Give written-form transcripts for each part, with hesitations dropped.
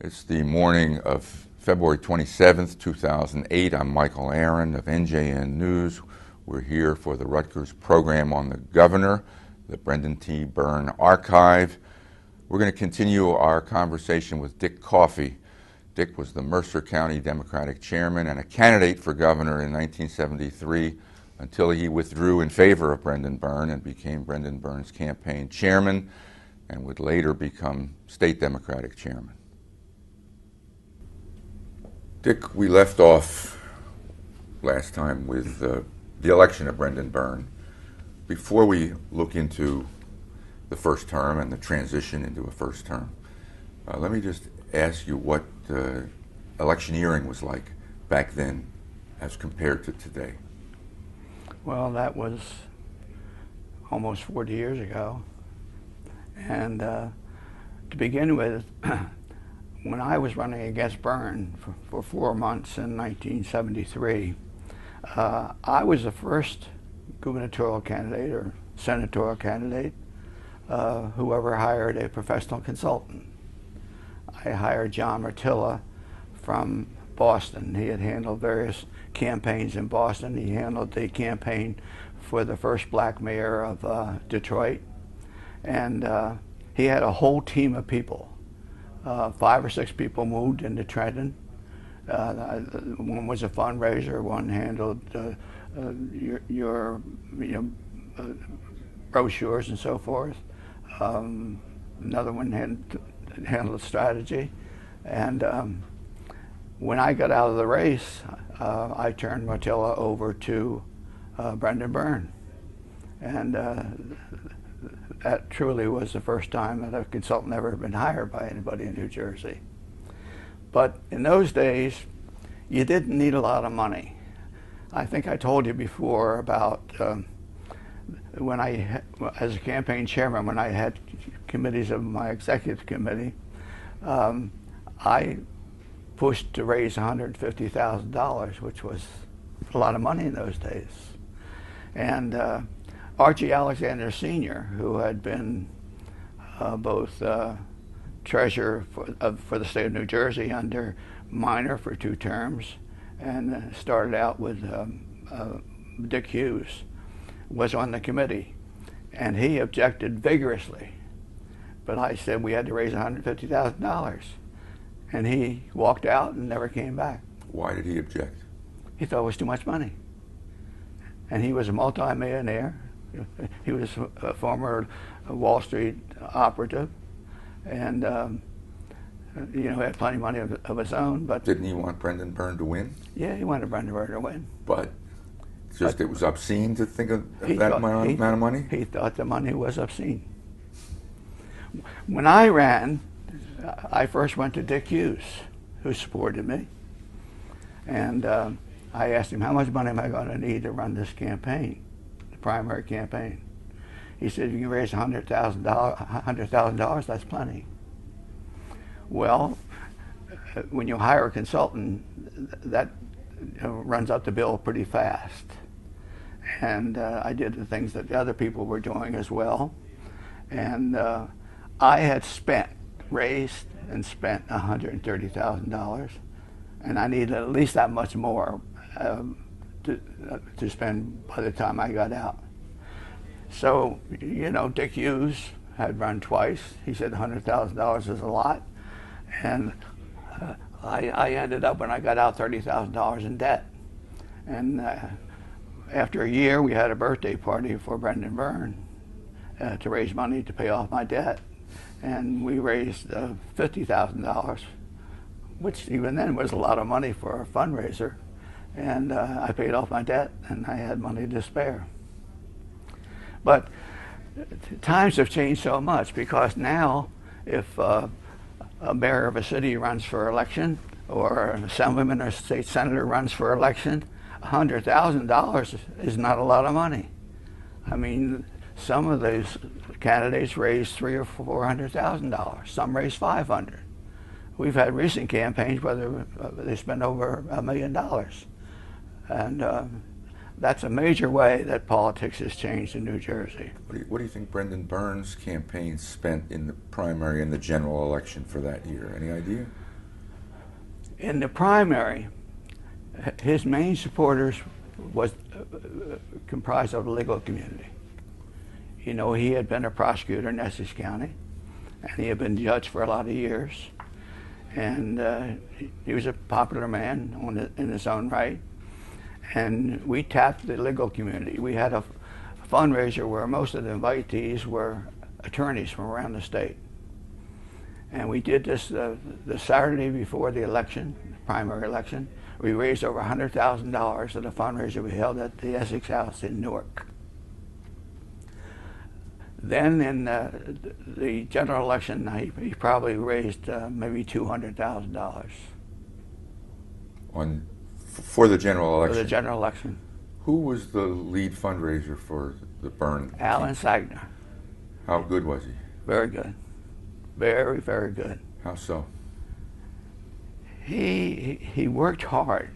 It's the morning of February 27th, 2008. I'm Michael Aron of NJN News. We're here for the Rutgers program on the governor, the Brendan T. Byrne Archive. We're going to continue our conversation with Dick Coffey. Dick was the Mercer County Democratic chairman and a candidate for governor in 1973 until he withdrew in favor of Brendan Byrne and became Brendan Byrne's campaign chairman and would later become state Democratic chairman. Dick, we left off last time with the election of Brendan Byrne. Before we look into the first term and the transition into a first term, let me just ask you what electioneering was like back then as compared to today. Well, that was almost 40 years ago. And to begin with, when I was running against Byrne for 4 months in 1973, I was the first gubernatorial candidate or senatorial candidate who ever hired a professional consultant. I hired John Martilla from Boston. He had handled various campaigns in Boston. He handled the campaign for the first black mayor of Detroit. And he had a whole team of people. 5 or 6 people moved into Trenton. One was a fundraiser. One handled your brochures and so forth. Another one handled strategy. And when I got out of the race, I turned Martilla over to Brendan Byrne. And that truly was the first time that a consultant ever been hired by anybody in New Jersey. But in those days, you didn't need a lot of money. I think I told you before about when as a campaign chairman, when I had committees of my executive committee, I pushed to raise $150,000, which was a lot of money in those days. And Archie Alexander Sr., who had been both treasurer for the state of New Jersey under Minor for 2 terms, and started out with Dick Hughes, was on the committee. And he objected vigorously. But I said we had to raise $150,000. And he walked out and never came back. Why did he object? He thought it was too much money. And he was a multi-millionaire. He was a former Wall Street operative, and had plenty of money of his own. But didn't he want Brendan Byrne to win? Yeah, he wanted Brendan Byrne to win. But it was obscene to think of that amount of money? He thought the money was obscene. When I ran, I first went to Dick Hughes, who supported me, and I asked him, how much money am I going to need to run this campaign, the primary campaign? He said, if you can raise $100,000, that's plenty. Well, when you hire a consultant, that runs up the bill pretty fast. And I did the things that the other people were doing as well. And I had raised and spent $130,000, and I needed at least that much more to spend by the time I got out. So, Dick Hughes had run twice. He said $100,000 is a lot, and I ended up, when I got out, $30,000 in debt. And after a year, we had a birthday party for Brendan Byrne to raise money to pay off my debt. And we raised $50,000, which even then was a lot of money for a fundraiser. And I paid off my debt, and I had money to spare. But times have changed so much, because now if a mayor of a city runs for election, or an assemblyman or state senator runs for election, $100,000 is not a lot of money. I mean, some of those candidates raise $300,000 or $400,000. Some raise $500,000. We've had recent campaigns where they spend over $1 million, and that's a major way that politics has changed in New Jersey. What do you think Brendan Byrne's campaign spent in the primary and the general election for that year? Any idea? In the primary, his main supporters was comprised of the legal community. You know, he had been a prosecutor in Essex County, and he had been judged for a lot of years. And he was a popular man in his own right. And we tapped the legal community. We had a fundraiser where most of the invitees were attorneys from around the state. And we did this the Saturday before the election, primary election. We raised over $100,000 at a fundraiser we held at the Essex House in Newark. Then in the general election, he probably raised maybe $200,000. For the general election? For the general election. Who was the lead fundraiser for the Byrne? Alan Sagner. How good was he? Very good. Very, very good. How so? He worked hard.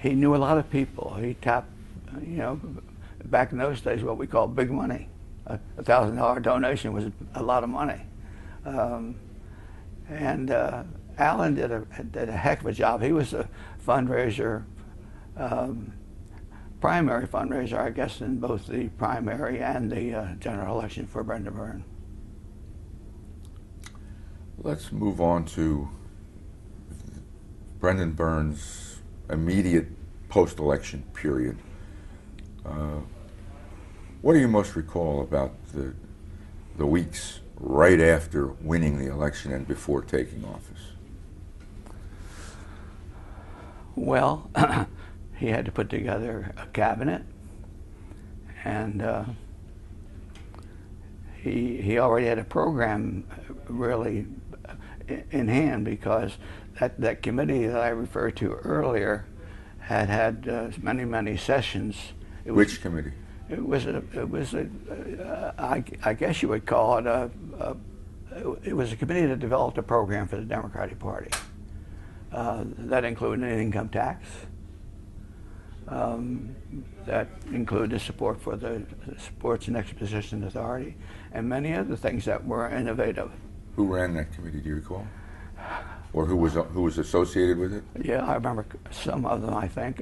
He knew a lot of people. He tapped, you know, back in those days, what we call big money. A $1,000 donation was a lot of money. Alan did a heck of a job. He was a fundraiser, primary fundraiser, I guess, in both the primary and the general election for Brendan Byrne. Let's move on to Brendan Byrne's immediate post-election period. What do you most recall about the weeks right after winning the election and before taking office? Well, he had to put together a cabinet, and he already had a program really in hand, because that committee that I referred to earlier had many sessions. Which committee? It was I guess you would call it it was a committee that developed a program for the Democratic Party. That included an income tax. That included support for the Sports and Exposition Authority, and many other things that were innovative. Who ran that committee? Do you recall? Or who was associated with it? Yeah, I remember some of them. I think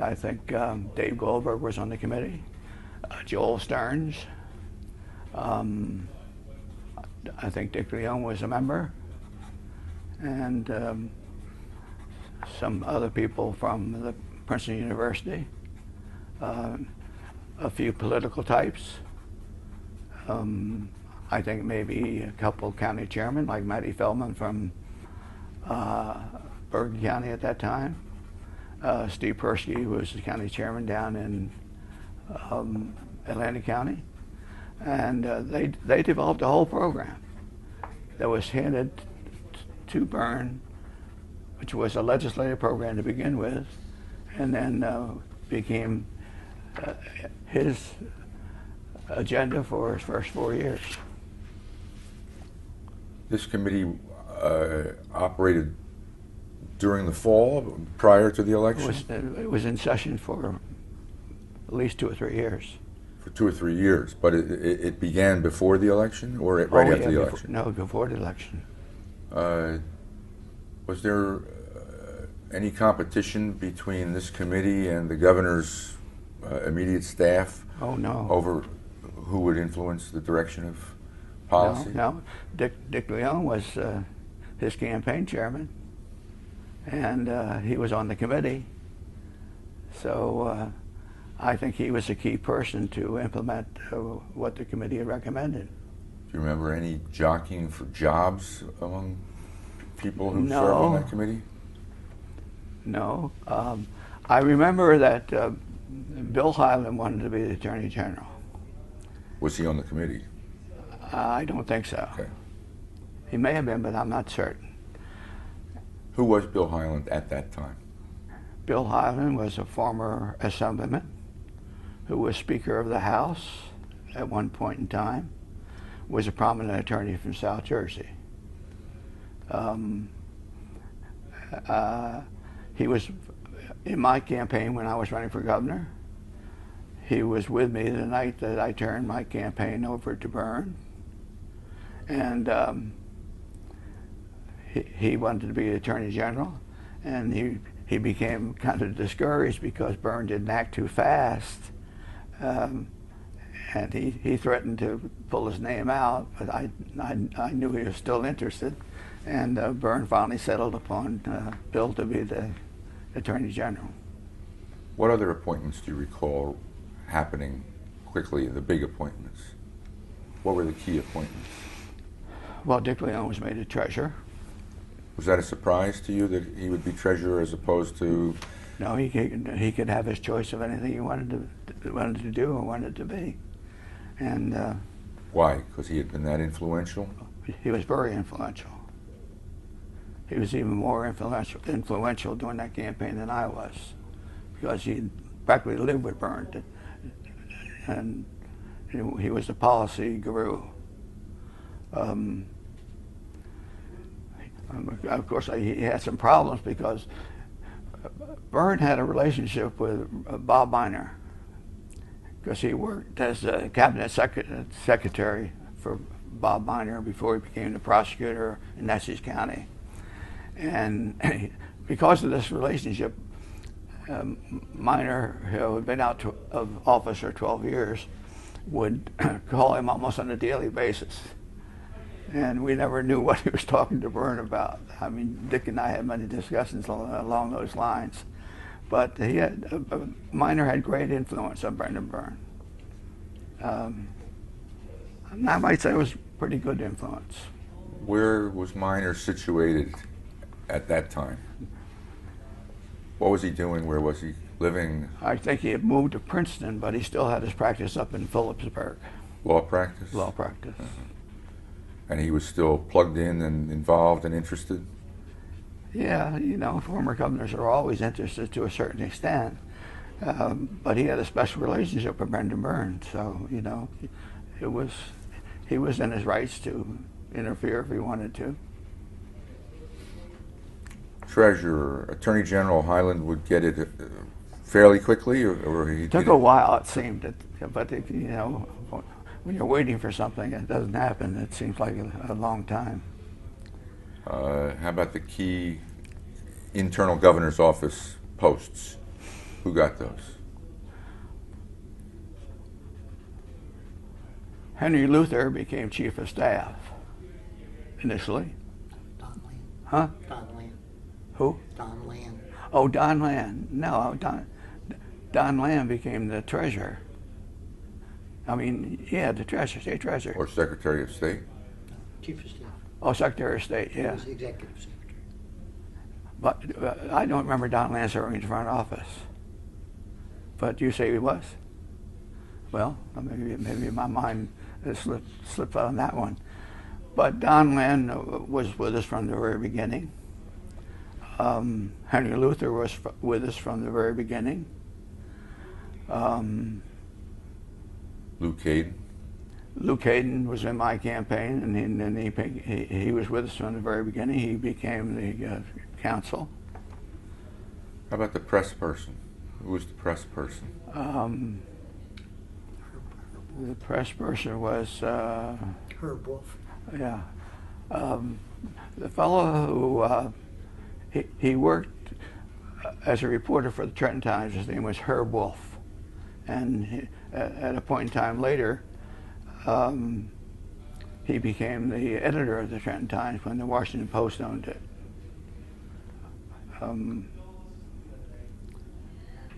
Dave Goldberg was on the committee. Joel Stearns. I think Dick Leone was a member, and some other people from the Princeton University. A few political types. I think maybe a couple county chairmen, like Matty Feldman from Bergen County at that time. Steve Persky, who was the county chairman down in Atlantic County. And they developed a whole program that was handed to Byrne, which was a legislative program to begin with, and then became his agenda for his first 4 years. This committee operated during the fall, prior to the election? It was in session for at least 2 or 3 years. For 2 or 3 years, but it began before the election, or right after the election? No, before the election. Was there any competition between this committee and the governor's immediate staff? Oh, no. Over who would influence the direction of policy? No. Dick Leone was his campaign chairman, and he was on the committee. So I think he was a key person to implement what the committee had recommended. Do you remember any jockeying for jobs among people who served on that committee? No. I remember that Bill Hyland wanted to be the Attorney General. Was he on the committee? I don't think so. Okay. He may have been, but I'm not certain. Who was Bill Hyland at that time? Bill Hyland was a former assemblyman who was Speaker of the House at one point in time, was a prominent attorney from South Jersey. He was in my campaign when I was running for governor. He was with me the night that I turned my campaign over to Byrne. And he wanted to be Attorney General, and he became kind of discouraged because Byrne didn't act too fast, and he threatened to pull his name out, but I knew he was still interested, and Byrne finally settled upon Bill to be the Attorney General. What other appointments do you recall happening quickly, the big appointments? What were the key appointments? Well, Dick Leone was made a treasurer. Was that a surprise to you that he would be treasurer as opposed to? No, he could have his choice of anything he wanted to do or wanted to be. And why? Because he had been that influential? He was very influential. He was even more influential during that campaign than I was, because he practically lived with Byrne, and he was a policy guru. Of course, he had some problems because Byrne had a relationship with Bob Miner, because he worked as a cabinet secretary for Bob Miner before he became the prosecutor in Essex County. And because of this relationship, Miner, who had been out of office for 12 years, would call him almost on a daily basis. And we never knew what he was talking to Byrne about. I mean, Dick and I had many discussions along those lines. But Miner had great influence on Brendan Byrne. I might say it was pretty good influence. Where was Miner situated at that time? What was he doing? Where was he living? I think he had moved to Princeton, but he still had his practice up in Phillipsburg. Law practice? Law practice. And he was still plugged in and involved and interested? Yeah, you know, former governors are always interested to a certain extent. But he had a special relationship with Brendan Byrne, so, you know, he was in his rights to interfere if he wanted to. Treasurer, Attorney General Highland would get it fairly quickly, or he took a while, it seemed, but you know, when you're waiting for something and it doesn't happen, it seems like a long time. How about the key internal governor's office posts? Who got those? Henry Luther became chief of staff initially. Don Land. Huh? Don Land. Who? Don Land. Oh, Don Land. No, Don Land became the treasurer. I mean, yeah, the treasurer, state treasurer. Or Secretary of State? Chief of Staff. Oh, Secretary of State, He yeah. was the executive secretary. But I don't remember Don Land serving in the front office. But you say he was? Well, maybe my mind slipped on that one. But Don Land was with us from the very beginning. Henry Luther was with us from the very beginning. Luke Hayden? Luke Hayden was in my campaign, and he was with us from the very beginning. He became the counsel. How about the press person? Who was the press person? The press person was Herb Wolf. yeah, the fellow who he worked as a reporter for the Trenton Times. His name was Herb Wolf, and at a point in time later, he became the editor of the Trenton Times when the Washington Post owned it.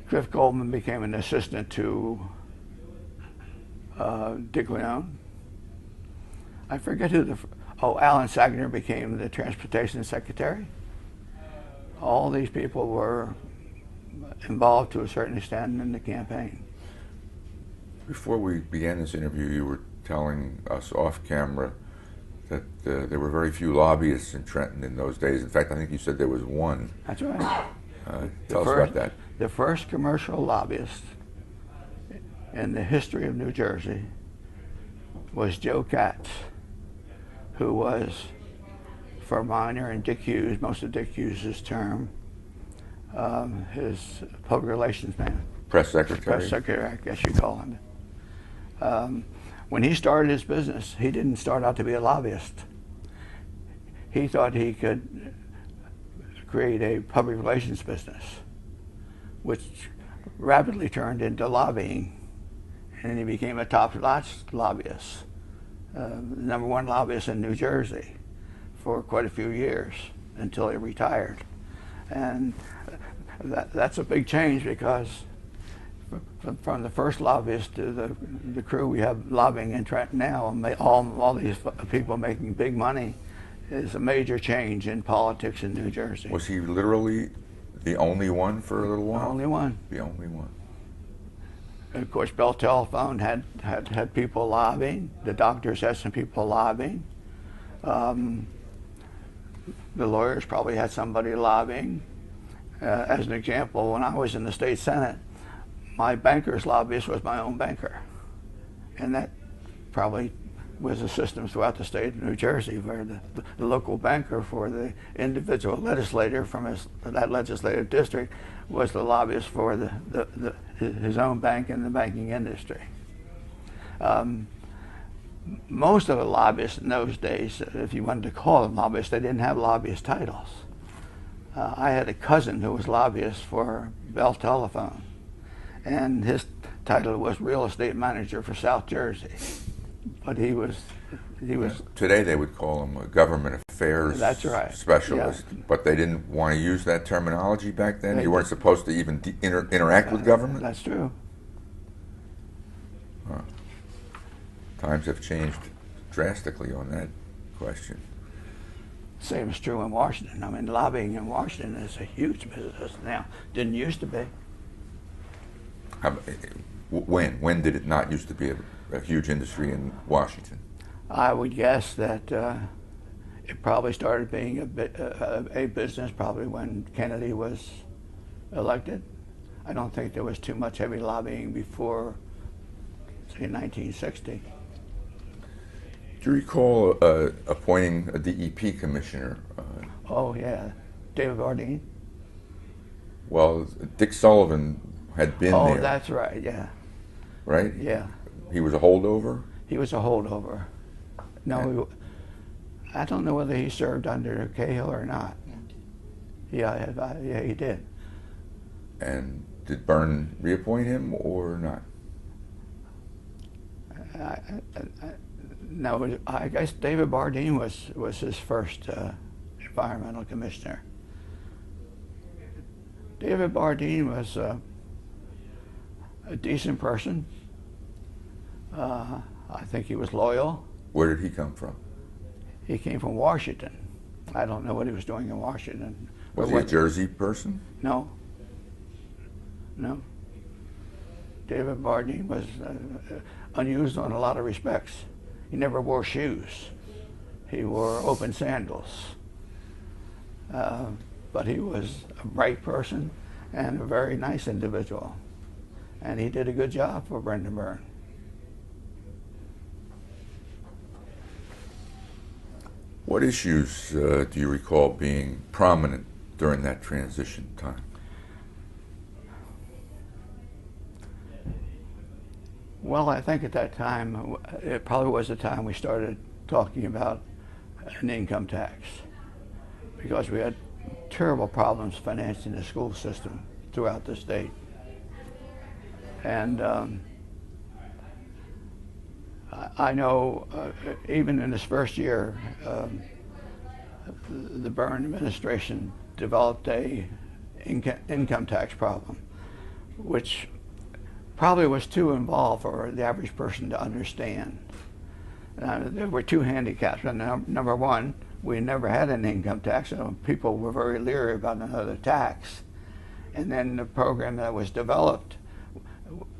Cliff Goldman became an assistant to Dick Leone. I forget who Alan Sagner became the transportation secretary. All these people were involved to a certain extent in the campaign. Before we began this interview, you were telling us off camera that there were very few lobbyists in Trenton in those days. In fact, I think you said there was one. That's right. Tell us about that. The first commercial lobbyist in the history of New Jersey was Joe Katz, who was, for Miner and Dick Hughes, most of Dick Hughes' term, his public relations man. Press secretary. Press secretary, I guess you call him. When he started his business, he didn't start out to be a lobbyist. he thought he could create a public relations business, which rapidly turned into lobbying. And he became a top-notch lobbyist, number one lobbyist in New Jersey for quite a few years until he retired. And that's a big change, because from the first lobbyist to the crew we have lobbying in Trenton now, and all these people making big money, is a major change in politics in New Jersey. Was he literally the only one for a little while? The only one. The only one. And of course, Bell Telephone had people lobbying. The doctors had some people lobbying. The lawyers probably had somebody lobbying. As an example, when I was in the state senate, my banker's lobbyist was my own banker. And that probably was a system throughout the state of New Jersey, where the local banker for the individual legislator from that legislative district was the lobbyist for his own bank in the banking industry. Most of the lobbyists in those days, if you wanted to call them lobbyists, they didn't have lobbyist titles. I had a cousin who was lobbyist for Bell Telephone, and his title was real estate manager for South Jersey. But he was. Today they would call him a government affairs That's right. specialist, Yeah. but they didn't want to use that terminology back then. You weren't did. supposed to even interact with government. That's true. Huh. Times have changed drastically on that question. Same is true in Washington. I mean, lobbying in Washington is a huge business now. Didn't used to be. When did it not used to be a huge industry in Washington? I would guess that it probably started being a business probably when Kennedy was elected. I don't think there was too much heavy lobbying before, say, 1960. Do you recall appointing a DEP commissioner? Oh, yeah. David Bardeen? Well, Dick Sullivan had been there. Oh, that's right, yeah. Right? Yeah. He was a holdover? He was a holdover. No, I don't know whether he served under Cahill or not. Yeah, he did. And did Byrne reappoint him or not? No, I guess David Bardeen was his first environmental commissioner. David Bardeen was a decent person. I think he was loyal. Where did he come from? He came from Washington. I don't know what he was doing in Washington. Was he a Jersey person? No. No. David Bardeen was unusual in a lot of respects. He never wore shoes. He wore open sandals. But he was a bright person and a very nice individual. And he did a good job for Brendan Byrne. What issues do you recall being prominent during that transition time? Well, I think at that time, it probably was the time we started talking about an income tax, because we had terrible problems financing the school system throughout the state. And I know even in this first year, the Byrne administration developed a income tax problem, which probably was too involved for the average person to understand. There were two handicaps. Number one, we never had an income tax, so people were very leery about another tax. And then the program that was developed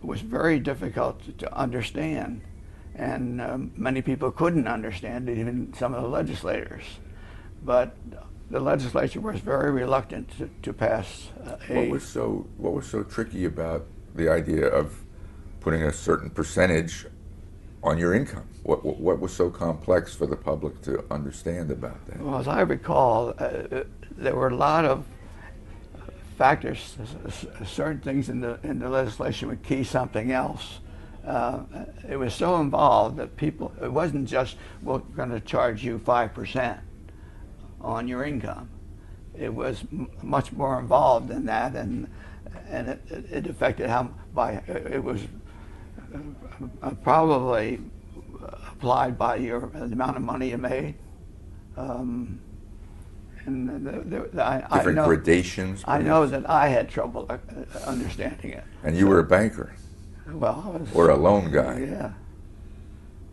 was very difficult to understand, and many people couldn't understand it, even some of the legislators. But the legislature was very reluctant to pass What was so tricky about the idea of putting a certain percentage on your income? What was so complex for the public to understand about that? Well, as I recall, there were a lot of factors. Certain things in the legislation would key something else. It was so involved that it wasn't just, we're going to charge you 5% on your income. It was much more involved than that, and it affected it was probably applied by the amount of money you made. Different gradations. I know that I had trouble understanding it. And you were a banker. Well, I was, or a loan guy. Yeah.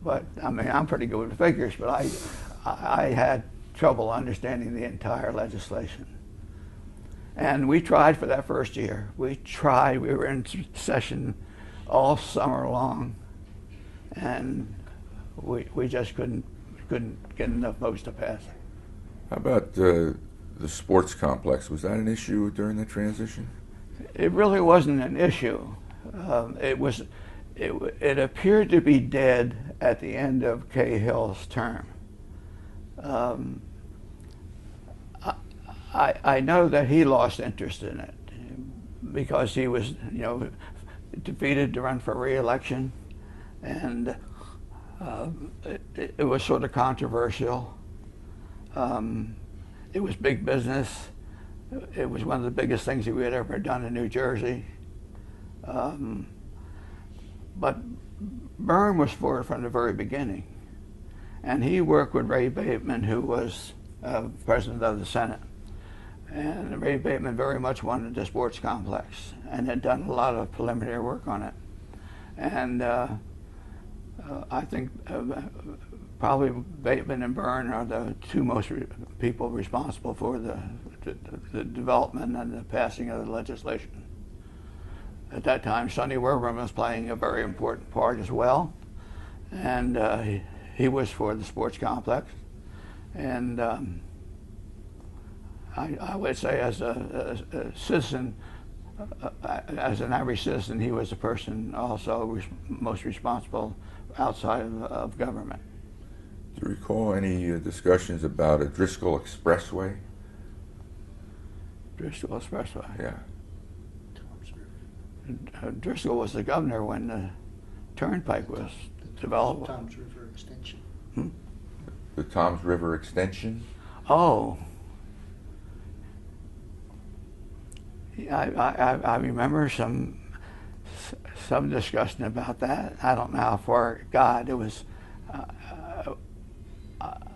But I mean, I'm pretty good with figures, but I had trouble understanding the entire legislation. And we tried for that first year. We tried. We were in session all summer long, and we just couldn't get enough votes to pass it. How about the sports complex? Was that an issue during the transition? It really wasn't an issue. It appeared to be dead at the end of Cahill's term. I know that he lost interest in it because he was, defeated to run for re-election, and it was sort of controversial. It was big business. It was one of the biggest things that we had ever done in New Jersey. But Byrne was for it from the very beginning. And he worked with Ray Bateman, who was president of the Senate. And Ray Bateman very much wanted the sports complex and had done a lot of preliminary work on it. And I think probably Bateman and Byrne are the two most people responsible for the development and the passing of the legislation. At that time, Sonny Werburn was playing a very important part as well, and he was for the sports complex. And I would say, as a citizen, as an average citizen, he was the person also most responsible outside of government. Do you recall any discussions about a Driscoll Expressway? Driscoll Expressway? Yeah. Driscoll was the governor when the turnpike was developed. Tom's River Extension. The Tom's River Extension? Oh. I remember some discussion about that. I don't know how far it got. It was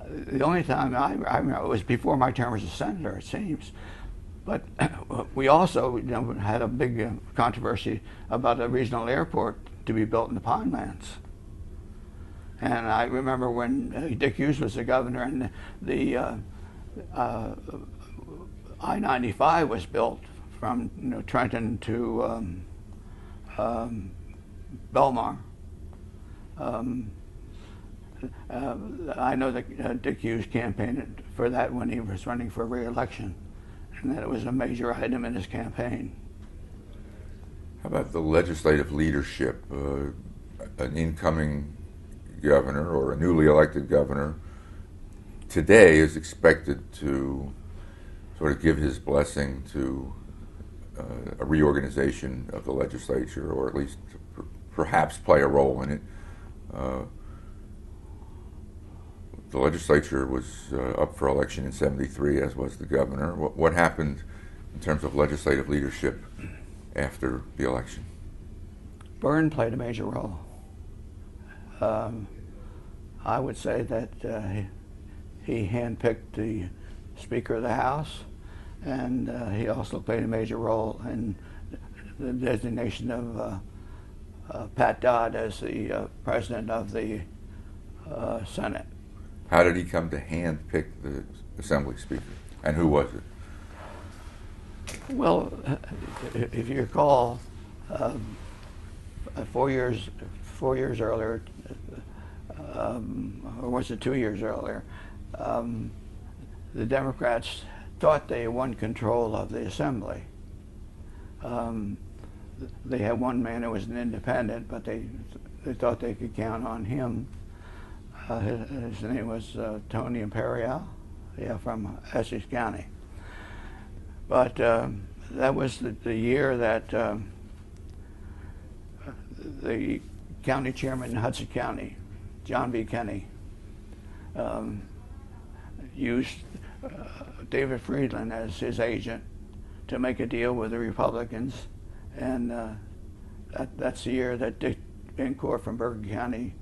the only time I remember it was before my term as a senator, it seems. But we also had a big controversy about a regional airport to be built in the Pinelands. And I remember when Dick Hughes was the governor and the I-95 was built from Trenton to Belmar. I know that Dick Hughes campaigned for that when he was running for re-election, and that it was a major item in his campaign. How about the legislative leadership? An incoming governor or a newly elected governor today is expected to sort of give his blessing to a reorganization of the legislature, or at least perhaps play a role in it. The legislature was up for election in '73, as was the governor. What happened in terms of legislative leadership after the election? Byrne played a major role. I would say that he handpicked the Speaker of the House, and he also played a major role in the designation of Pat Dodd as the president of the Senate. How did he come to handpick the Assembly Speaker, and who was it? Well, if you recall, 4 years earlier, or was it 2 years earlier, the Democrats thought they won control of the Assembly. They had one man who was an independent, but they thought they could count on him. His name was Tony Imperial, from Essex County. But that was the year that the county chairman in Hudson County, John B. Kenney, used David Friedland as his agent to make a deal with the Republicans, and that's the year that Dick Van Court from Bergen County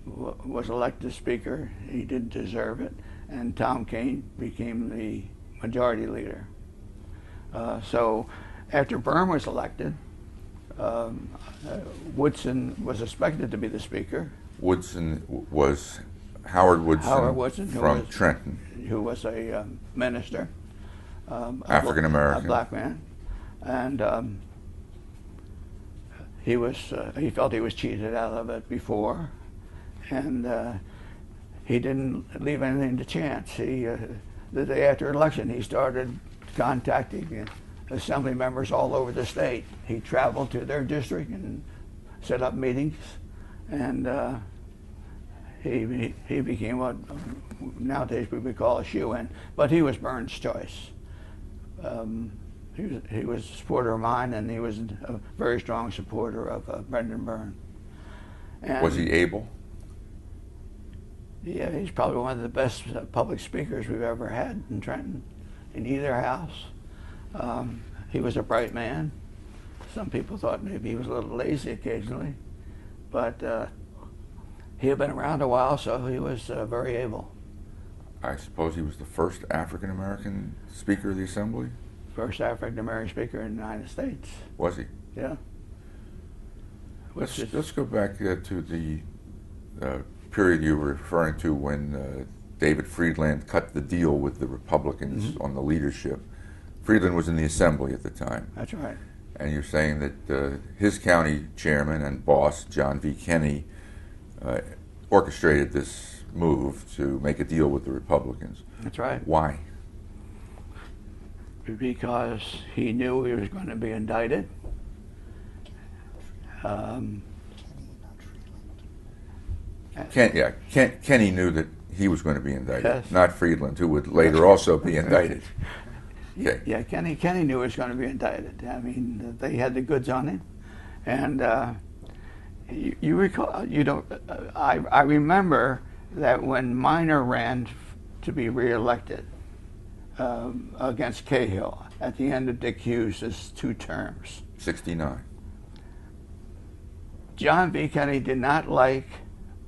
was elected Speaker. He didn't deserve it, and Tom Kean became the majority leader. So after Byrne was elected, Woodson was expected to be the Speaker. Woodson was Howard Woodson, from Trenton, who was a minister, African American, a black man, and he felt he was cheated out of it before, and he didn't leave anything to chance. The day after election, he started contacting assembly members all over the state. He traveled to their district and set up meetings, and he became what nowadays we would call a shoo-in. But he was Byrne's choice. He was a supporter of mine, and he was a very strong supporter of Brendan Byrne. And was he able? Yeah, he's probably one of the best public speakers we've ever had in Trenton, in either house. He was a bright man. Some people thought maybe he was a little lazy occasionally, but he had been around a while, so he was very able. I suppose he was the first African American Speaker of the Assembly? First African American Speaker in the United States. Was he? Yeah. Let's go back to the period you were referring to when David Friedland cut the deal with the Republicans on the leadership. Friedland was in the Assembly at the time. That's right. And you're saying that his county chairman and boss, John V. Kenney, orchestrated this move to make a deal with the Republicans. That's right. Why? Because he knew he was going to be indicted. Kenney knew that he was going to be indicted, yes. Not Friedland, who would later also be indicted. Okay. Yeah, Kenney knew he was going to be indicted. I mean, they had the goods on him, and you recall, I remember that when Minor ran to be reelected against Cahill at the end of Dick Hughes' 2 terms. 69. John V. Kenney did not like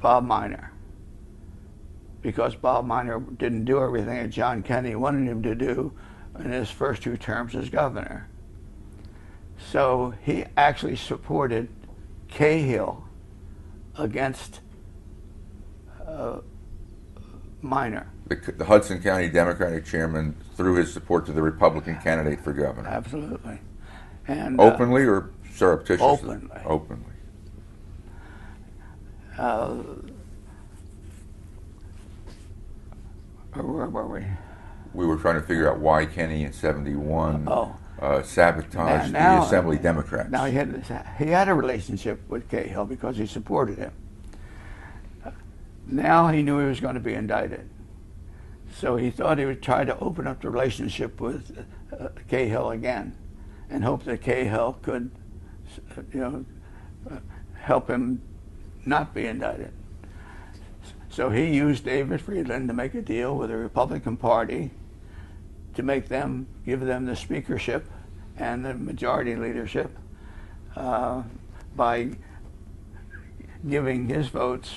Bob Minor because Bob Minor didn't do everything that John Kenney wanted him to do in his first 2 terms as governor. So he actually supported Cahill against Minor. The Hudson County Democratic chairman threw his support to the Republican candidate for governor. Absolutely. And openly or surreptitiously? Openly. Openly. Where were we? We were trying to figure out why Kenney in 71 sabotaged the Assembly Democrats. Now he had a relationship with Cahill because he supported him. Now he knew he was going to be indicted. So he thought he would try to open up the relationship with Cahill again and hope that Cahill could, help him not be indicted. So he used David Friedland to make a deal with the Republican Party to give them the speakership and the majority leadership by giving his votes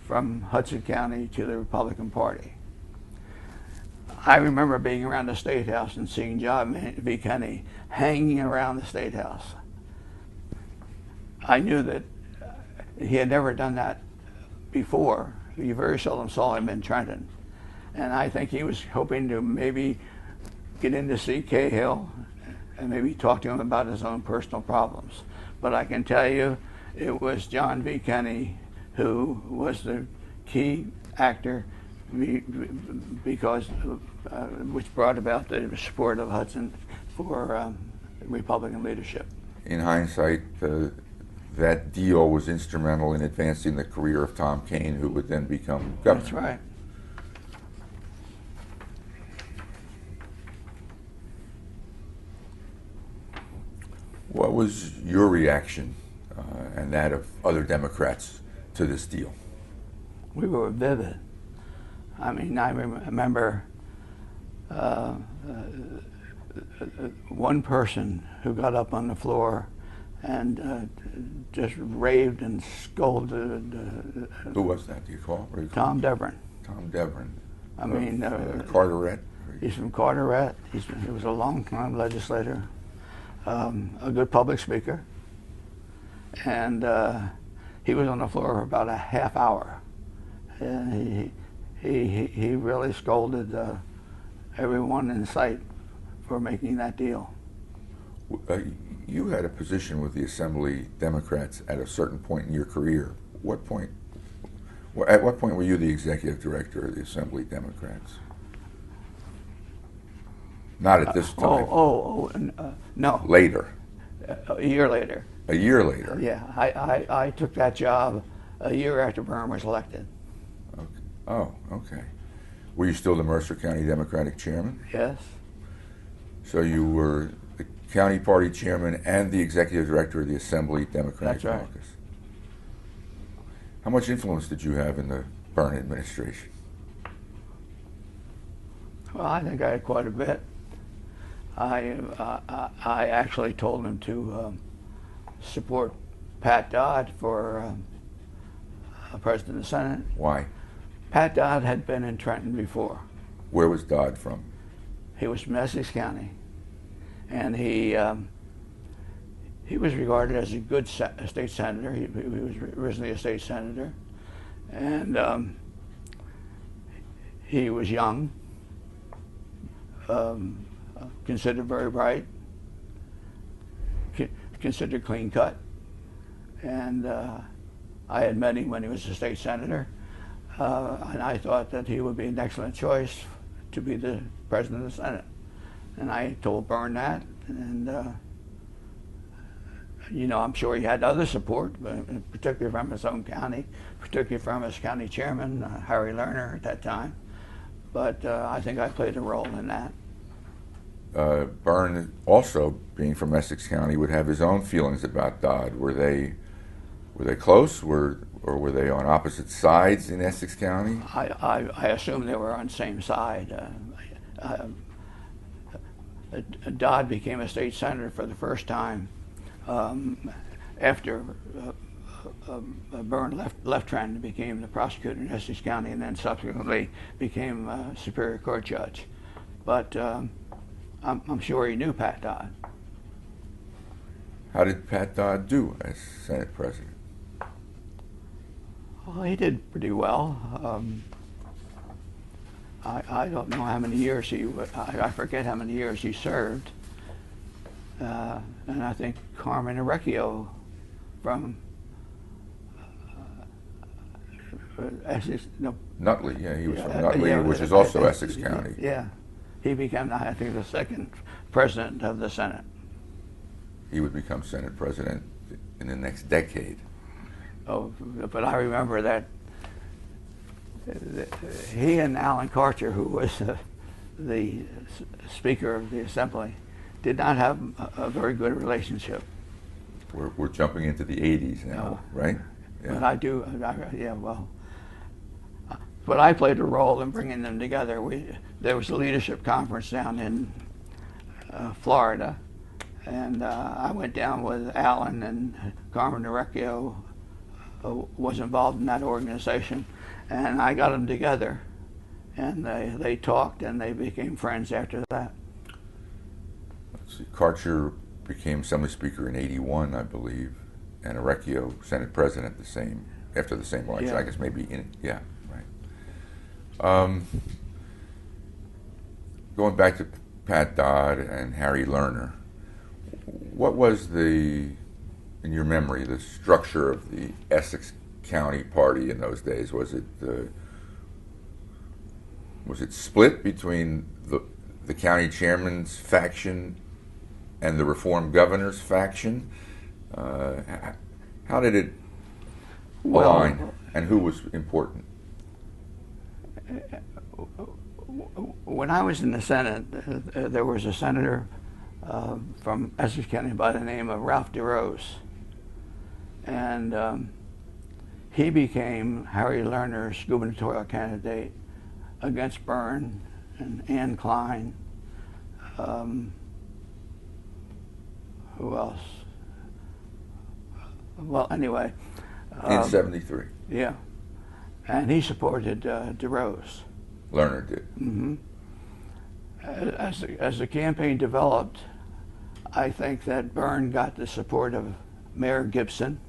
from Hudson County to the Republican Party. I remember being around the State House and seeing John V. Kenney hanging around the State House. I knew that he had never done that before. You very seldom saw him in Trenton. And I think he was hoping to maybe get in to see Cahill and maybe talk to him about his own personal problems. But I can tell you, it was John V. Kenney who was the key actor because which brought about the support of Hudson for Republican leadership. In hindsight, that deal was instrumental in advancing the career of Tom Kean, who would then become governor. That's right. What was your reaction and that of other Democrats to this deal? We were vivid. I mean, I remember uh, one person who got up on the floor and just raved and scolded. Who was that? Do you recall? Tom Devrin. Tom Devrin. I mean, Carteret. He's from Carteret. He was a long-time legislator, a good public speaker, and he was on the floor for about a half hour. And he really scolded everyone in sight for making that deal. You had a position with the Assembly Democrats at a certain point in your career. What point? At what point were you the executive director of the Assembly Democrats? Not at this time. No. Later. A year later. A year later. Yeah, I took that job a year after Byrne was elected. Okay. Oh, okay. Were you still the Mercer County Democratic Chairman? Yes. So you were the county party chairman and the executive director of the Assembly Democratic That's right. Caucus. How much influence did you have in the Byrne administration? Well, I think I had quite a bit. I actually told him to support Pat Dodd for President of the Senate. Why? Pat Dodd had been in Trenton before. Where was Dodd from? He was from Essex County, and he was regarded as a good state senator. He was originally a state senator, and he was young, considered very bright, considered clean cut, and I had met him when he was a state senator, and I thought that he would be an excellent choice to be the president of the Senate. And I told Byrne that, and I'm sure he had other support, but particularly from his own county, particularly from his county chairman, Harry Lerner, at that time. But I think I played a role in that. Byrne, also being from Essex County, would have his own feelings about Dodd. Were they close, or were they on opposite sides in Essex County? I assume they were on the same side. Dodd became a state senator for the first time after Byrne left Trenton and became the prosecutor in Essex County, and then subsequently became a Superior Court judge. But I'm sure he knew Pat Dodd. How did Pat Dodd do as Senate President? Well, he did pretty well. I don't know how many years I forget how many years he served. And I think Carmen Arecchio from Essex, no. Nutley, yeah, he was from Nutley, which is also Essex County. Yeah, he became, I think, the second president of the Senate. He would become Senate President in the next decade. Oh, but I remember that he and Alan Karcher, who was the Speaker of the Assembly, did not have a very good relationship. We're jumping into the 80s now, right? Yeah. But I played a role in bringing them together. There was a leadership conference down in Florida, and I went down with Alan, and Carmen Arecchio was involved in that organization, and I got them together, and they talked, and they became friends after that. Let's see, Karcher became Assembly Speaker in '81, I believe, and Arecchio Senate President after the same election. Yeah. I guess maybe right. Going back to Pat Dodd and Harry Lerner, what was in your memory, the structure of the Essex County Party in those days? Was it split between the county chairman's faction and the reform governor's faction? How did it align, and who was important? When I was in the Senate, there was a senator from Essex County by the name of Ralph DeRose, and he became Harry Lerner's gubernatorial candidate against Byrne and Ann Klein. Who else? Well, anyway. In 73. Yeah. And he supported DeRose. Lerner did. Mm-hmm. As the campaign developed, I think that Byrne got the support of Mayor Gibson,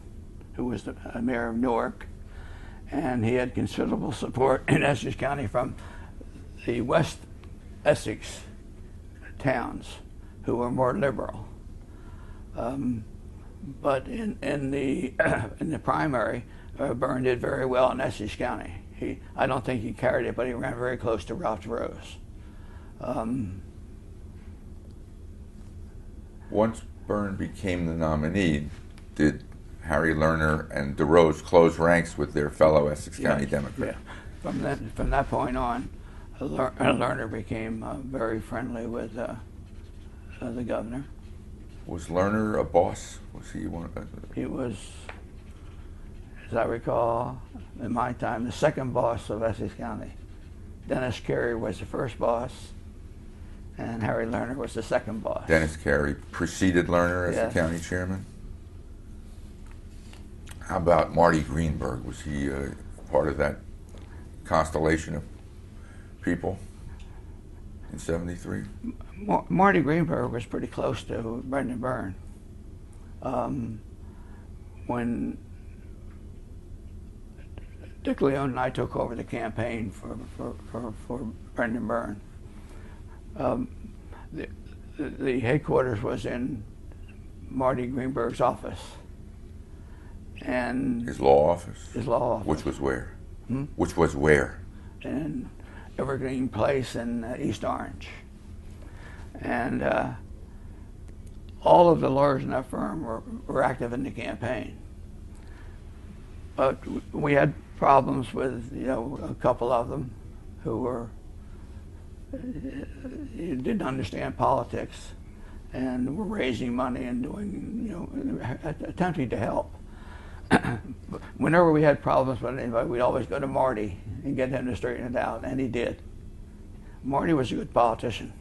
who was the mayor of Newark, and he had considerable support in Essex County from the West Essex towns, who were more liberal. But in the primary, Byrne did very well in Essex County. I don't think he carried it, but he ran very close to Ralph DeRose. Once Byrne became the nominee, did Harry Lerner and DeRose close ranks with their fellow Essex County Democrats? Yeah. From that point on, Lerner became very friendly with the governor. Was Lerner a boss? Was he one? He was, as I recall, in my time, the second boss of Essex County. Dennis Carey was the first boss, and Harry Lerner was the second boss. Dennis Carey preceded Lerner as Yes. the county chairman. How about Marty Greenberg? Was he part of that constellation of people in 73? Marty Greenberg was pretty close to Brendan Byrne. When Dick Leone and I took over the campaign for Brendan Byrne, the headquarters was in Marty Greenberg's office. And His law office? His law office. Which was where? Hmm? Which was where? In Evergreen Place in East Orange. And all of the lawyers in that firm were active in the campaign. But we had problems with, a couple of them who were, didn't understand politics and were raising money and doing, attempting to help. Whenever we had problems with anybody, we'd always go to Marty and get him to straighten it out, and he did. Marty was a good politician.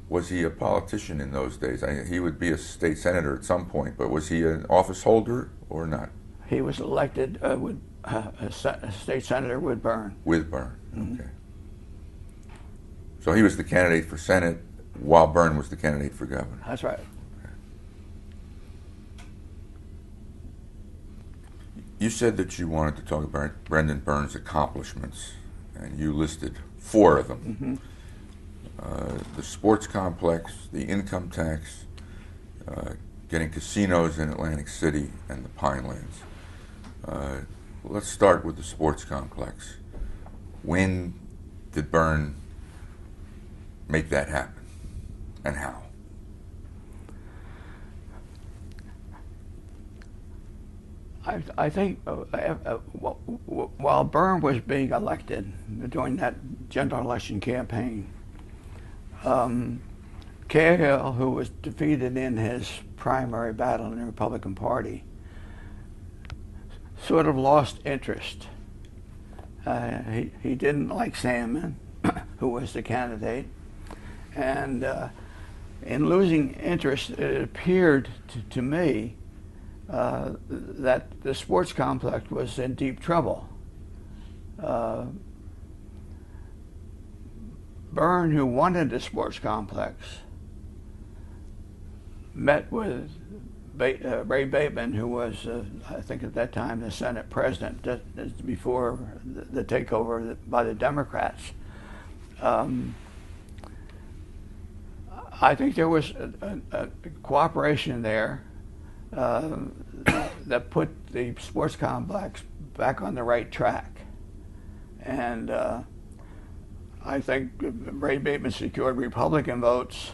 Was he a politician in those days? He would be a state senator at some point, but was he an office holder or not? He was elected with a state senator with Byrne. With Byrne, Mm-hmm. okay. So he was the candidate for Senate while Byrne was the candidate for governor. That's right. You said that you wanted to talk about Brendan Byrne's accomplishments, and you listed 4 of them. Mm-hmm. The sports complex, the income tax, getting casinos in Atlantic City, and the Pinelands. Let's start with the sports complex. When did Byrne make that happen, and how? I think while Byrne was being elected during that general election campaign, Cahill, who was defeated in his primary battle in the Republican Party, sort of lost interest. He didn't like Salmon, who was the candidate, and in losing interest, it appeared to me that the sports complex was in deep trouble. Byrne, who wanted the sports complex, met with Ray Bateman, who was, I think at that time, the Senate president, just before the takeover by the Democrats. I think there was a cooperation there that put the sports complex back on the right track. And I think Ray Bateman secured Republican votes,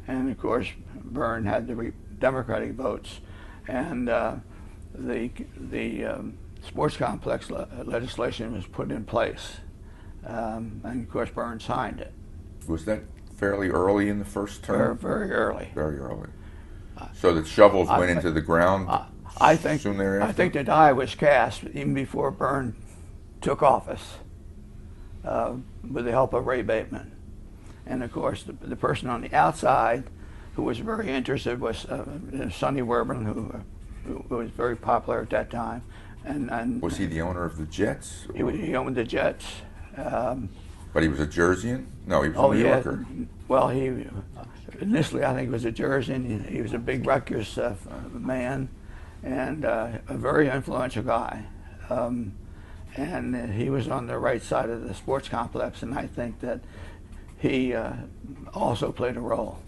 and of course Byrne had the Democratic votes, and the sports complex legislation was put in place, and of course Byrne signed it. Was that fairly early in the first term? Very early. Very early. So the shovels went into the ground soon thereafter? I think the die was cast even before Byrne took office with the help of Ray Bateman. And of course, the person on the outside who was very interested was Sonny Werben, who was very popular at that time. And Was he the owner of the Jets? he owned the Jets. But he was a Jerseyan? No, he was Oh, a New yeah. Yorker. Well, he initially, I think, was a Jerseyan. He was a big Rutgers man, and a very influential guy. And he was on the right side of the sports complex, and I think that he also played a role.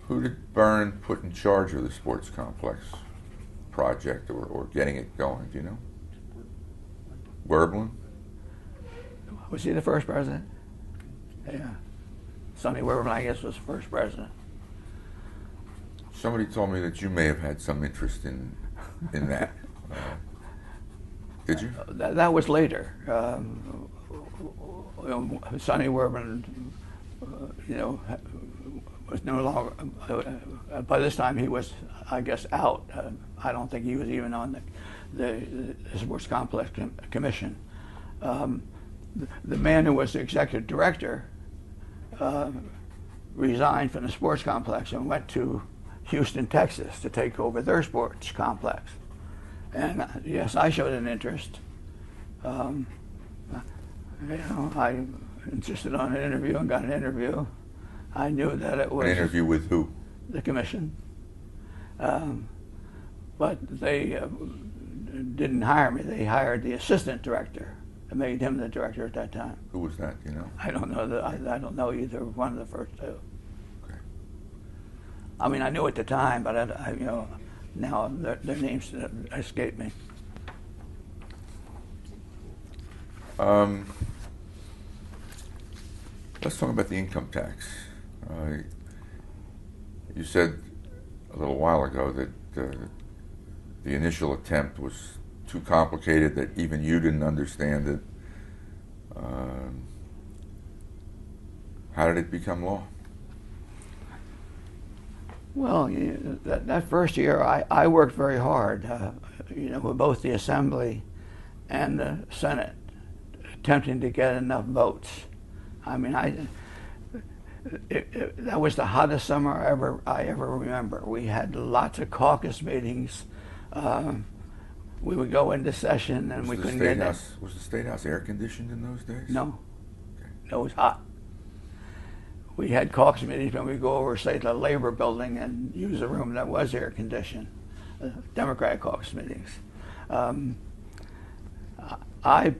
Who did Byrne put in charge of the sports complex project or getting it going? Do you know? Werblin? Was he the first president? Yeah. Sonny Werben, I guess, was the first president. Somebody told me that you may have had some interest in that. Did you? That was later. Sonny Werben, was no longer. By this time, he was, I guess, out. I don't think he was even on the Sports Complex Commission. The man who was the executive director resigned from the sports complex and went to Houston, Texas, to take over their sports complex. And yes, I showed an interest. I insisted on an interview and got an interview. I knew that it was An interview with who? the commission, but they didn't hire me. They hired the assistant director and made him the director at that time. Who was that? You know? I don't know that. I don't know either one of the first two. Okay. I mean, I knew at the time, but now their names escape me. Let's talk about the income tax. You said a little while ago that the initial attempt was too complicated, that even you didn't understand it. How did it become law? Well, that first year, I worked very hard, with both the Assembly and the Senate, attempting to get enough votes. I mean, that was the hottest summer I ever remember. We had lots of caucus meetings. We would go into session, and we couldn't get in. Was the State House air conditioned in those days? No, Okay. it was hot. We had caucus meetings when we go over, say, to the Labor Building and use a room that was air conditioned. Democratic caucus meetings. I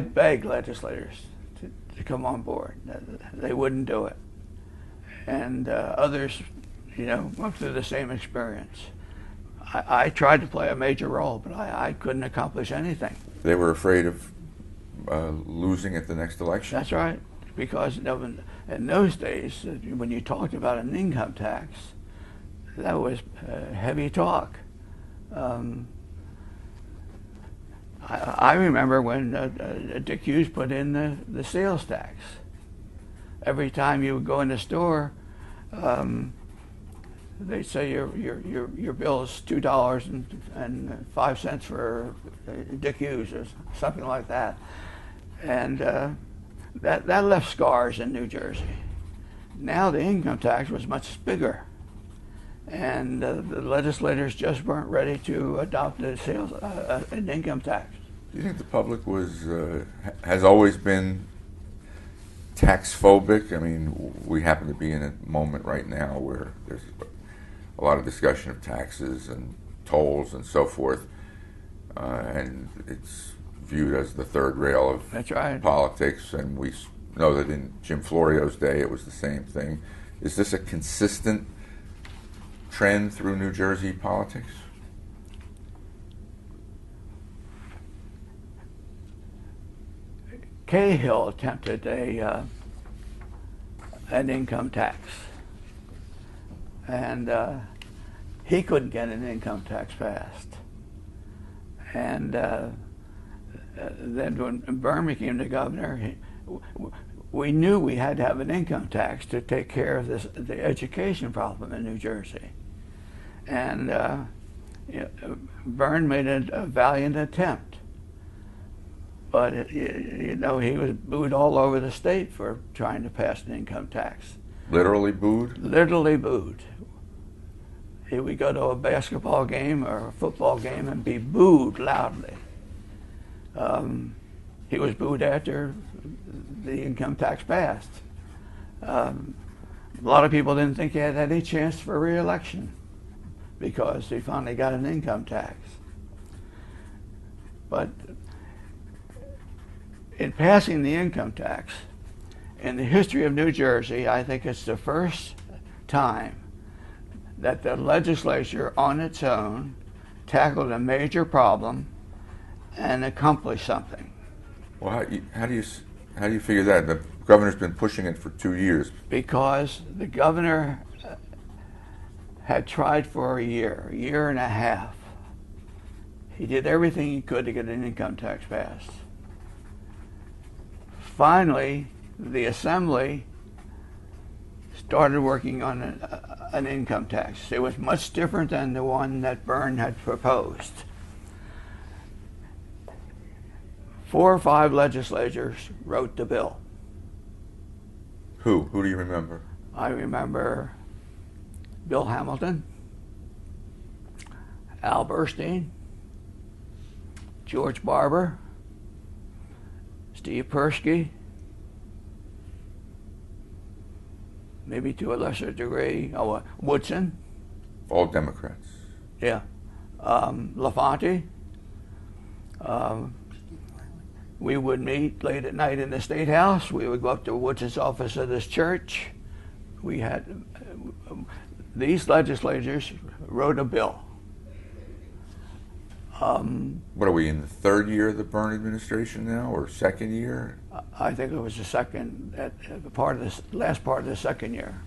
begged legislators to come on board. They wouldn't do it, and others, went through the same experience. I tried to play a major role, but I couldn't accomplish anything. They were afraid of losing at the next election? That's right, because in those days, when you talked about an income tax, that was heavy talk. I remember when Dick Hughes put in the sales tax. Every time you would go in the store, they'd say your bill is $2.05 for Dick Hughes or something like that, and that left scars in New Jersey. Now the income tax was much bigger, and the legislators just weren't ready to adopt an income tax. Do you think the public has always been tax phobic? I mean, we happen to be in a moment right now where there's a lot of discussion of taxes and tolls and so forth, and it's viewed as the third rail of That's right. politics, and we know that in Jim Florio's day it was the same thing. Is this a consistent trend through New Jersey politics? Cahill attempted an income tax, and he couldn't get an income tax passed. And then when Byrne became the governor, we knew we had to have an income tax to take care of the education problem in New Jersey. And Byrne made a valiant attempt. But you know, he was booed all over the state for trying to pass an income tax. Literally booed? Literally booed. He would go to a basketball game or a football game and be booed loudly. He was booed after the income tax passed. A lot of people didn't think he had any chance for re-election because he finally got an income tax. But in passing the income tax, in the history of New Jersey, I think it's the first time that the legislature on its own tackled a major problem and accomplished something. Well, how do you figure that? The governor's been pushing it for 2 years. Because the governor had tried for a year and a half. He did everything he could to get an income tax passed. Finally, the Assembly started working on an income tax. It was much different than the one that Byrne had proposed. 4 or 5 legislators wrote the bill. Who? Who do you remember? I remember Bill Hamilton, Al Burstein, George Barber, Steve Persky, maybe to a lesser degree, Woodson. All Democrats. Yeah. LaFonte. We would meet late at night in the State House. We would go up to Woodson's office at his church. We had, these legislators wrote a bill. What are we, in the 3rd year of the Byrne administration now, or 2nd year? I think it was the last part of the 2nd year.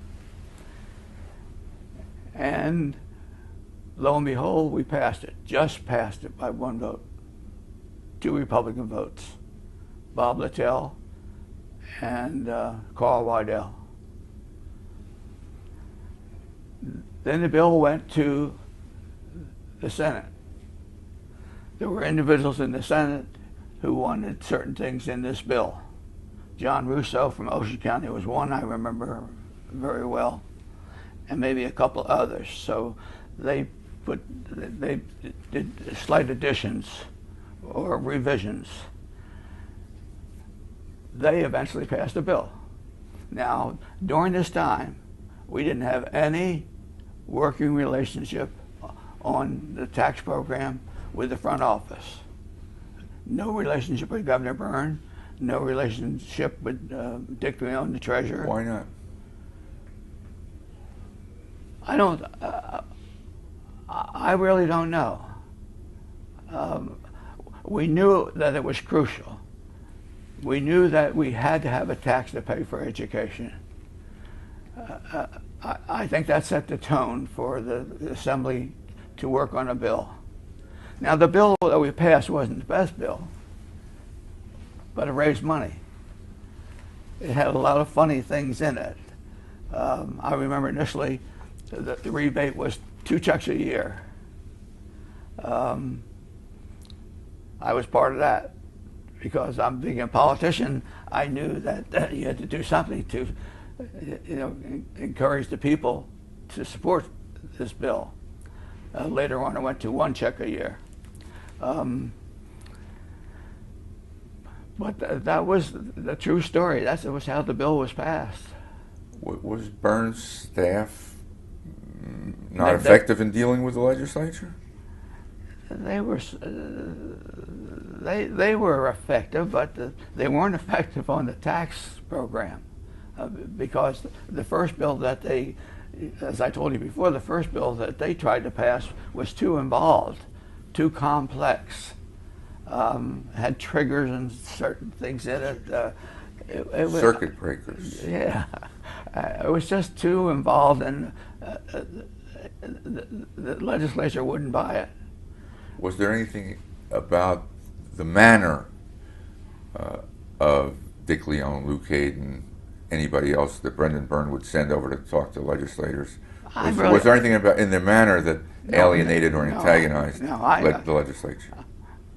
And lo and behold, we passed it, just passed it by 1 vote. 2 Republican votes, Bob Littell and Carl Waddell. Then the bill went to the Senate. There were individuals in the Senate who wanted certain things in this bill. John Russo from Ocean County was one I remember very well, and maybe a couple others. So they did slight additions or revisions. They eventually passed a bill. Now, during this time, we didn't have any working relationship on the tax program with the front office. No relationship with Governor Byrne, no relationship with Dick Leone, the treasurer. Why not? I really don't know. We knew that it was crucial. We knew that we had to have a tax to pay for education. I think that set the tone for the Assembly to work on a bill. Now, the bill that we passed wasn't the best bill, but it raised money. It had a lot of funny things in it. I remember initially that the rebate was 2 checks a year. I was part of that because I'm being a politician. I knew that you had to do something to, encourage the people to support this bill. Later on, it went to 1 check a year. But that was the true story. That was how the bill was passed. Was Byrne's staff not effective in dealing with the legislature? They were effective, but they weren't effective on the tax program because the first bill that they, as I told you before, the first bill that they tried to pass was too involved, too complex, had triggers and certain things in it. It was, circuit breakers. Yeah, it was just too involved, and the legislature wouldn't buy it. Was there anything about the manner of Dick Leone, Luke Hayden, anybody else that Brendan Byrne would send over to talk to legislators? Was there anything about in their manner that alienated or antagonized the legislature?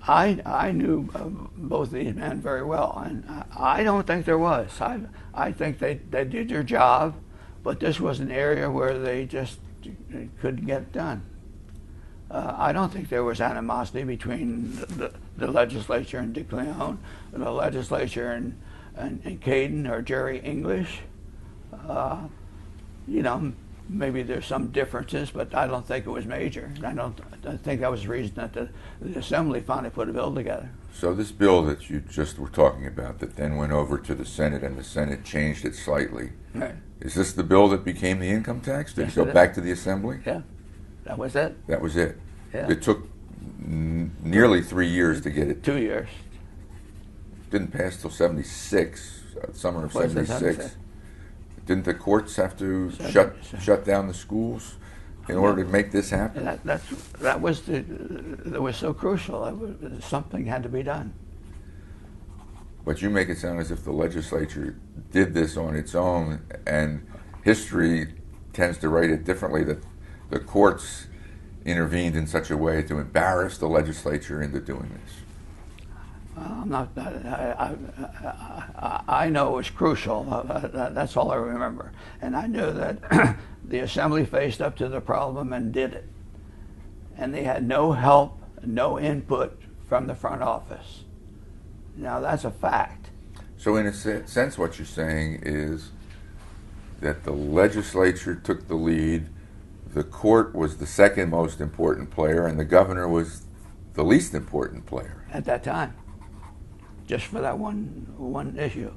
I knew both these men very well, and I don't think there was. I think they did their job, but this was an area where they just couldn't get it done. I don't think there was animosity between the legislature and Dick Leone, the legislature and Caden or Jerry English. You know, maybe there's some differences, but I don't think it was major. I think that was the reason that the Assembly finally put a bill together. So this bill that you just were talking about that then went over to the Senate and the Senate changed it slightly, Right. is this the bill that became the income tax? Did Yes, it go it is. back to the Assembly? Yeah, that was it. That was it. Yeah. It took nearly 3 years to get it. 2 years. Didn't pass till 76, summer of What is it, 76. 76? Didn't the courts have to Seven- shut down the schools in order to make this happen? And that was so crucial. Something had to be done. But you make it sound as if the legislature did this on its own, and history tends to write it differently, that the courts intervened in such a way to embarrass the legislature into doing this. I'm not. I know it was crucial. That's all I remember, and I knew that the Assembly faced up to the problem and did it, and they had no help, no input from the front office. Now that's a fact. So in a sense, what you're saying is that the legislature took the lead, the court was the second most important player, and the governor was the least important player. At that time, just for that one issue.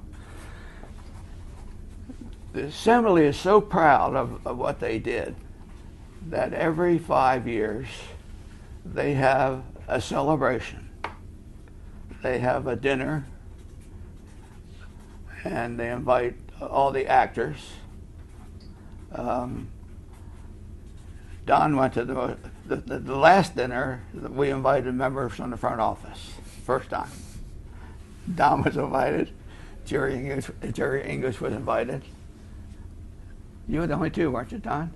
The Assembly is so proud of what they did that every 5 years they have a celebration. They have a dinner and they invite all the actors. Don went to the last dinner. We invited members from the front office, first time. Don was invited. Jerry English was invited. You were the only two, weren't you, Don?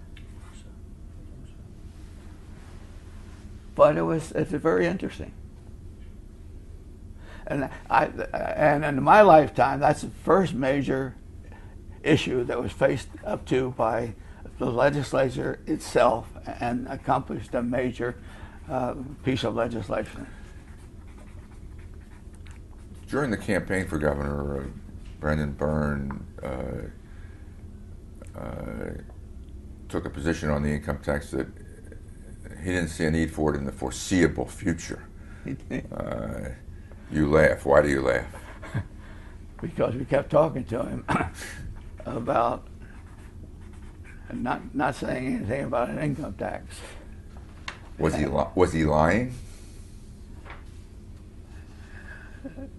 But it's very interesting. And in my lifetime, that's the first major issue that was faced up to by the legislature itself and accomplished a major piece of legislation. During the campaign for governor, Brendan Byrne took a position on the income tax that he didn't see a need for it in the foreseeable future. You laugh. Why do you laugh? Because we kept talking to him about not saying anything about an income tax. Was he lying?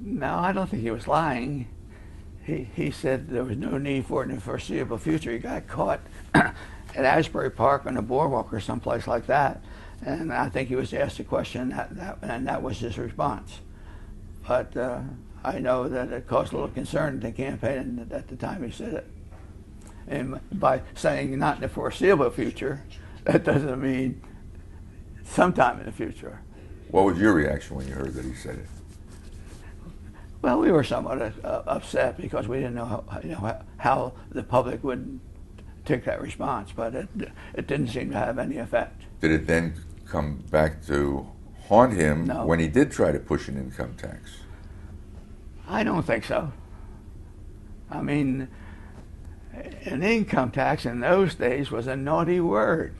No, I don't think he was lying. He said there was no need for it in the foreseeable future. He got caught at Asbury Park on a boardwalk or someplace like that, and I think he was asked a question, and that was his response. But I know that it caused a little concern in the campaign at the time he said it. And by saying not in the foreseeable future, that doesn't mean sometime in the future. What was your reaction when you heard that he said it? Well, we were somewhat upset because we didn't know how the public would take that response, but it didn't seem to have any effect. Did it then come back to haunt him No. when he did try to push an income tax? I don't think so. I mean, an income tax in those days was a naughty word.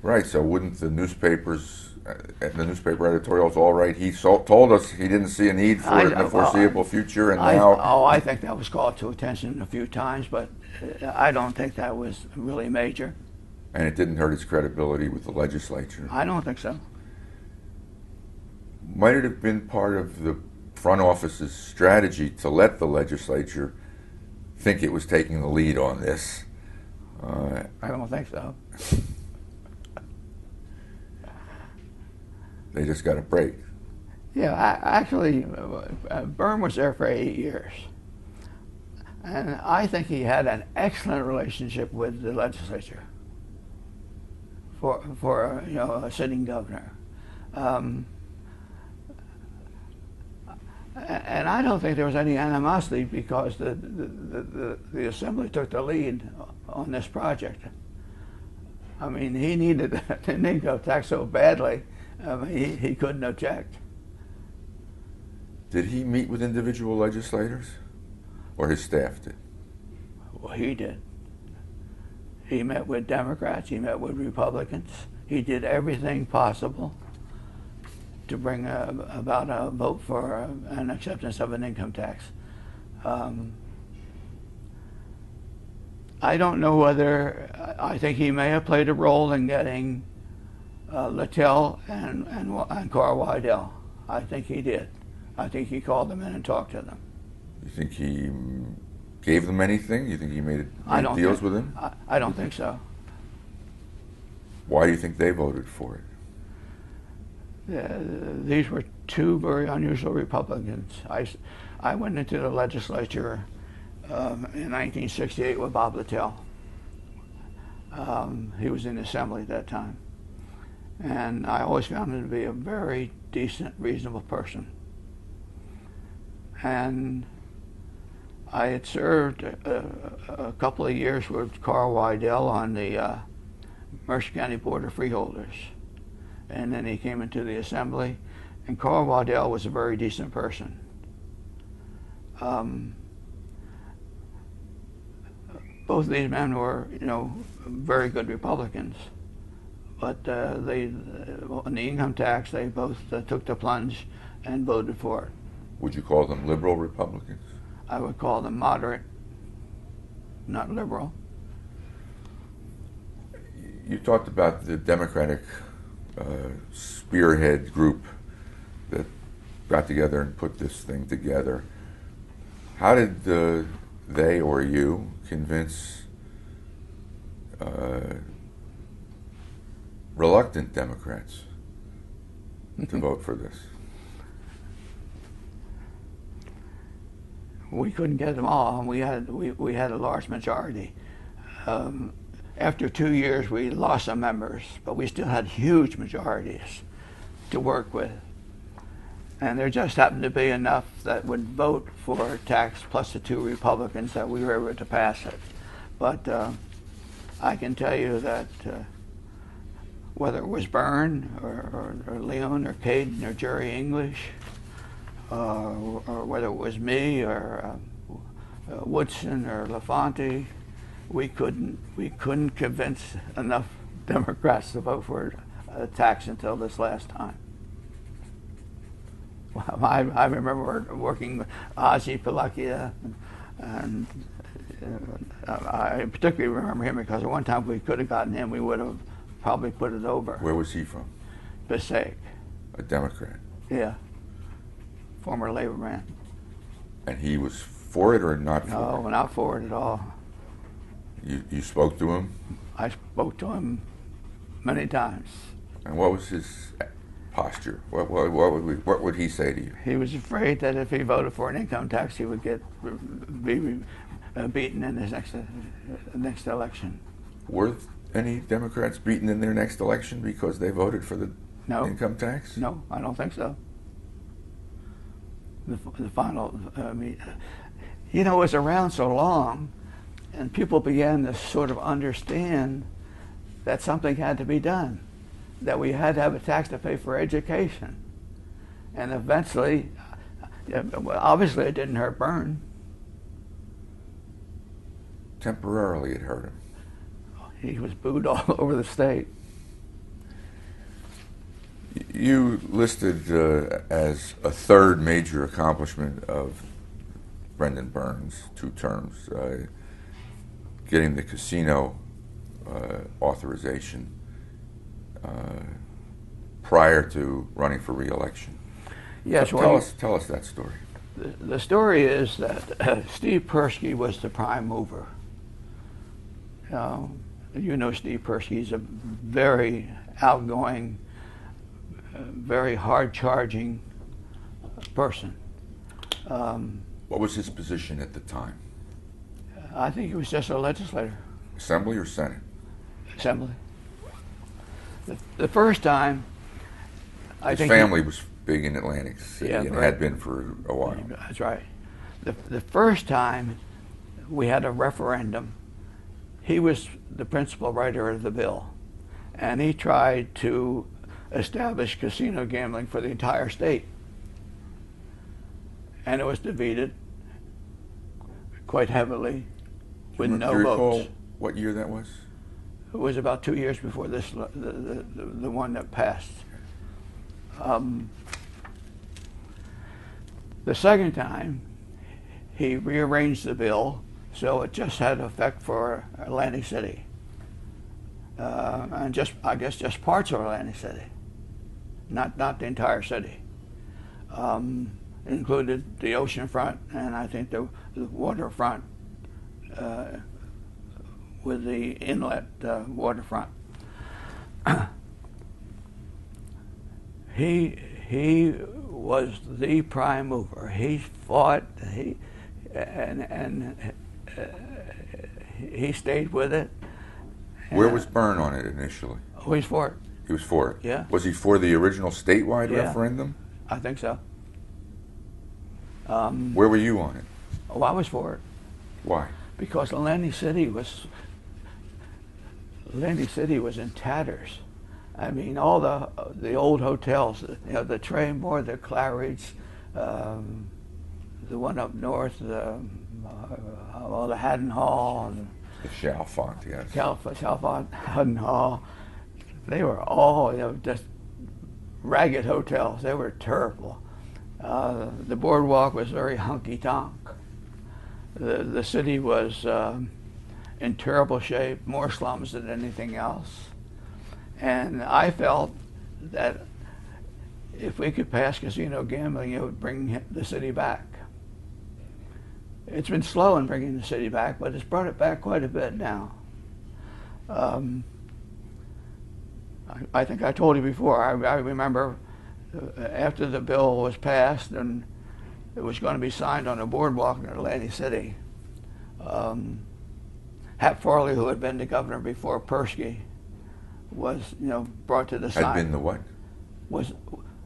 Right, so wouldn't the newspapers, the newspaper editorials, all right, he told us he didn't see a need for it in the foreseeable future, and now... I think that was called to attention a few times, but I don't think that was really major. And it didn't hurt his credibility with the legislature. I don't think so. Might it have been part of the front office's strategy to let the legislature think it was taking the lead on this? I don't think so. They just got a break. Yeah, actually, Byrne was there for 8 years. And I think he had an excellent relationship with the legislature for a sitting governor. And I don't think there was any animosity because the Assembly took the lead on this project. I mean, he needed an income tax so badly, he couldn't object. Did he meet with individual legislators, or his staff did? Well, he did. He met with Democrats, he met with Republicans. He did everything possible to bring about a vote for an acceptance of an income tax. I don't know whether, I think he may have played a role in getting Littell and Carl Weidel. I think he did. I think he called them in and talked to them. You think he gave them anything? You think he made deals with them? I don't think so. Why do you think they voted for it? These were two very unusual Republicans. I went into the legislature in 1968 with Bob Littell. He was in the Assembly at that time. And I always found him to be a very decent, reasonable person. And I had served a couple of years with Carl Weidel on the Mercer County Board of Freeholders. And then he came into the Assembly, and Carl Weidel was a very decent person. Both of these men were, very good Republicans, but on the income tax, they both took the plunge and voted for it. Would you call them liberal Republicans? I would call them moderate, not liberal. You talked about the Democratic spearhead group that got together and put this thing together. How did they or you convince reluctant Democrats to vote for this? We couldn't get them all, and we had a large majority. After 2 years, we lost some members, but we still had huge majorities to work with. And there just happened to be enough that would vote for a tax plus the two Republicans that we were able to pass it. But I can tell you that whether it was Byrne or Leon or Caden or Jerry English, or whether it was me or Woodson or LaFonte, we couldn't convince enough Democrats to vote for a tax until this last time. Well, I remember working with Ozzie Palakia, and I particularly remember him because at one time if we could have gotten him, we would have probably put it over. Where was he from? Passaic. A Democrat? Yeah. Former labor man. And he was for it or not for it? No, not for it at all. You spoke to him? I spoke to him many times. And what was his posture? What would he say to you? He was afraid that if he voted for an income tax, he would be beaten in his next election. Were any Democrats beaten in their next election because they voted for the income tax? No, I don't think so. The final, it was around so long, and people began to sort of understand that something had to be done, that we had to have a tax to pay for education. And eventually, obviously it didn't hurt Byrne. Temporarily it hurt him. He was booed all over the state. You listed as a third major accomplishment of Brendan Byrne's 2 terms, getting the casino authorization prior to running for re-election. Yes, so tell us that story. The story is that Steve Persky was the prime mover. Steve Persky. He's a very outgoing, very hard-charging person. What was his position at the time? I think he was just a legislator. Assembly or Senate? Assembly. The first time, his family was big in Atlantic City, Yeah, and right. had been for a while. That's right. The first time we had a referendum, he was the principal writer of the bill, and he tried to establish casino gambling for the entire state. And it was defeated quite heavily with no Do you recall votes. what year that was? It was about 2 years before this, the one that passed. The second time, he rearranged the bill so it just had effect for Atlantic City, and I guess just parts of Atlantic City, not the entire city. It included the ocean front and I think the waterfront with the inlet waterfront. He was the prime mover. He fought. He stayed with it. Where was Byrne on it initially? Oh, he's for it. He was for it. Yeah. Was he for the original statewide Yeah. referendum? I think so. Where were you on it? Oh, I was for it Why? because Atlantic City was in tatters. I mean, all the old hotels, the Traymore, the Claridge, the one up north, the Haddon Hall, The Chalfont, yes. Chalfont, Haddon Hall. They were all just ragged hotels. They were terrible. The boardwalk was very hunky-tonk. The city was in terrible shape, more slums than anything else. And I felt that if we could pass casino gambling, it would bring the city back. It's been slow in bringing the city back, but it's brought it back quite a bit now. I think I told you before, I remember after the bill was passed and it was going to be signed on a boardwalk in Atlantic City, Hap Farley, who had been the governor before Persky, was brought to the Had sign. been the what? Was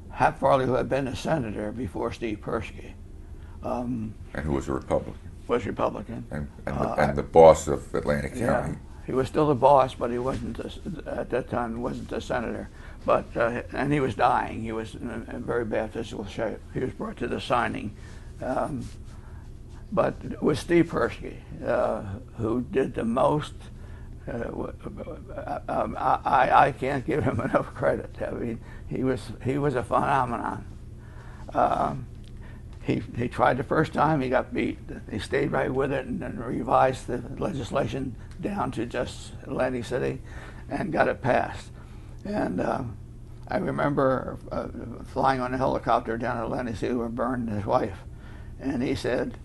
Hap Farley, who had been a senator before Steve Persky, And who was a Republican. was Republican. And the boss of Atlantic Yeah, County. he was still the boss, but he wasn't at that time wasn't a senator. But and he was dying. He was in very bad physical shape. He was brought to the signing, but it was Steve Persky who did the most. I can't give him enough credit. I mean, he was a phenomenon. He tried the first time, he got beat. He stayed right with it and then revised the legislation down to just Atlantic City and got it passed. And I remember flying on a helicopter down to Atlantic City with Byrne and his wife. And he said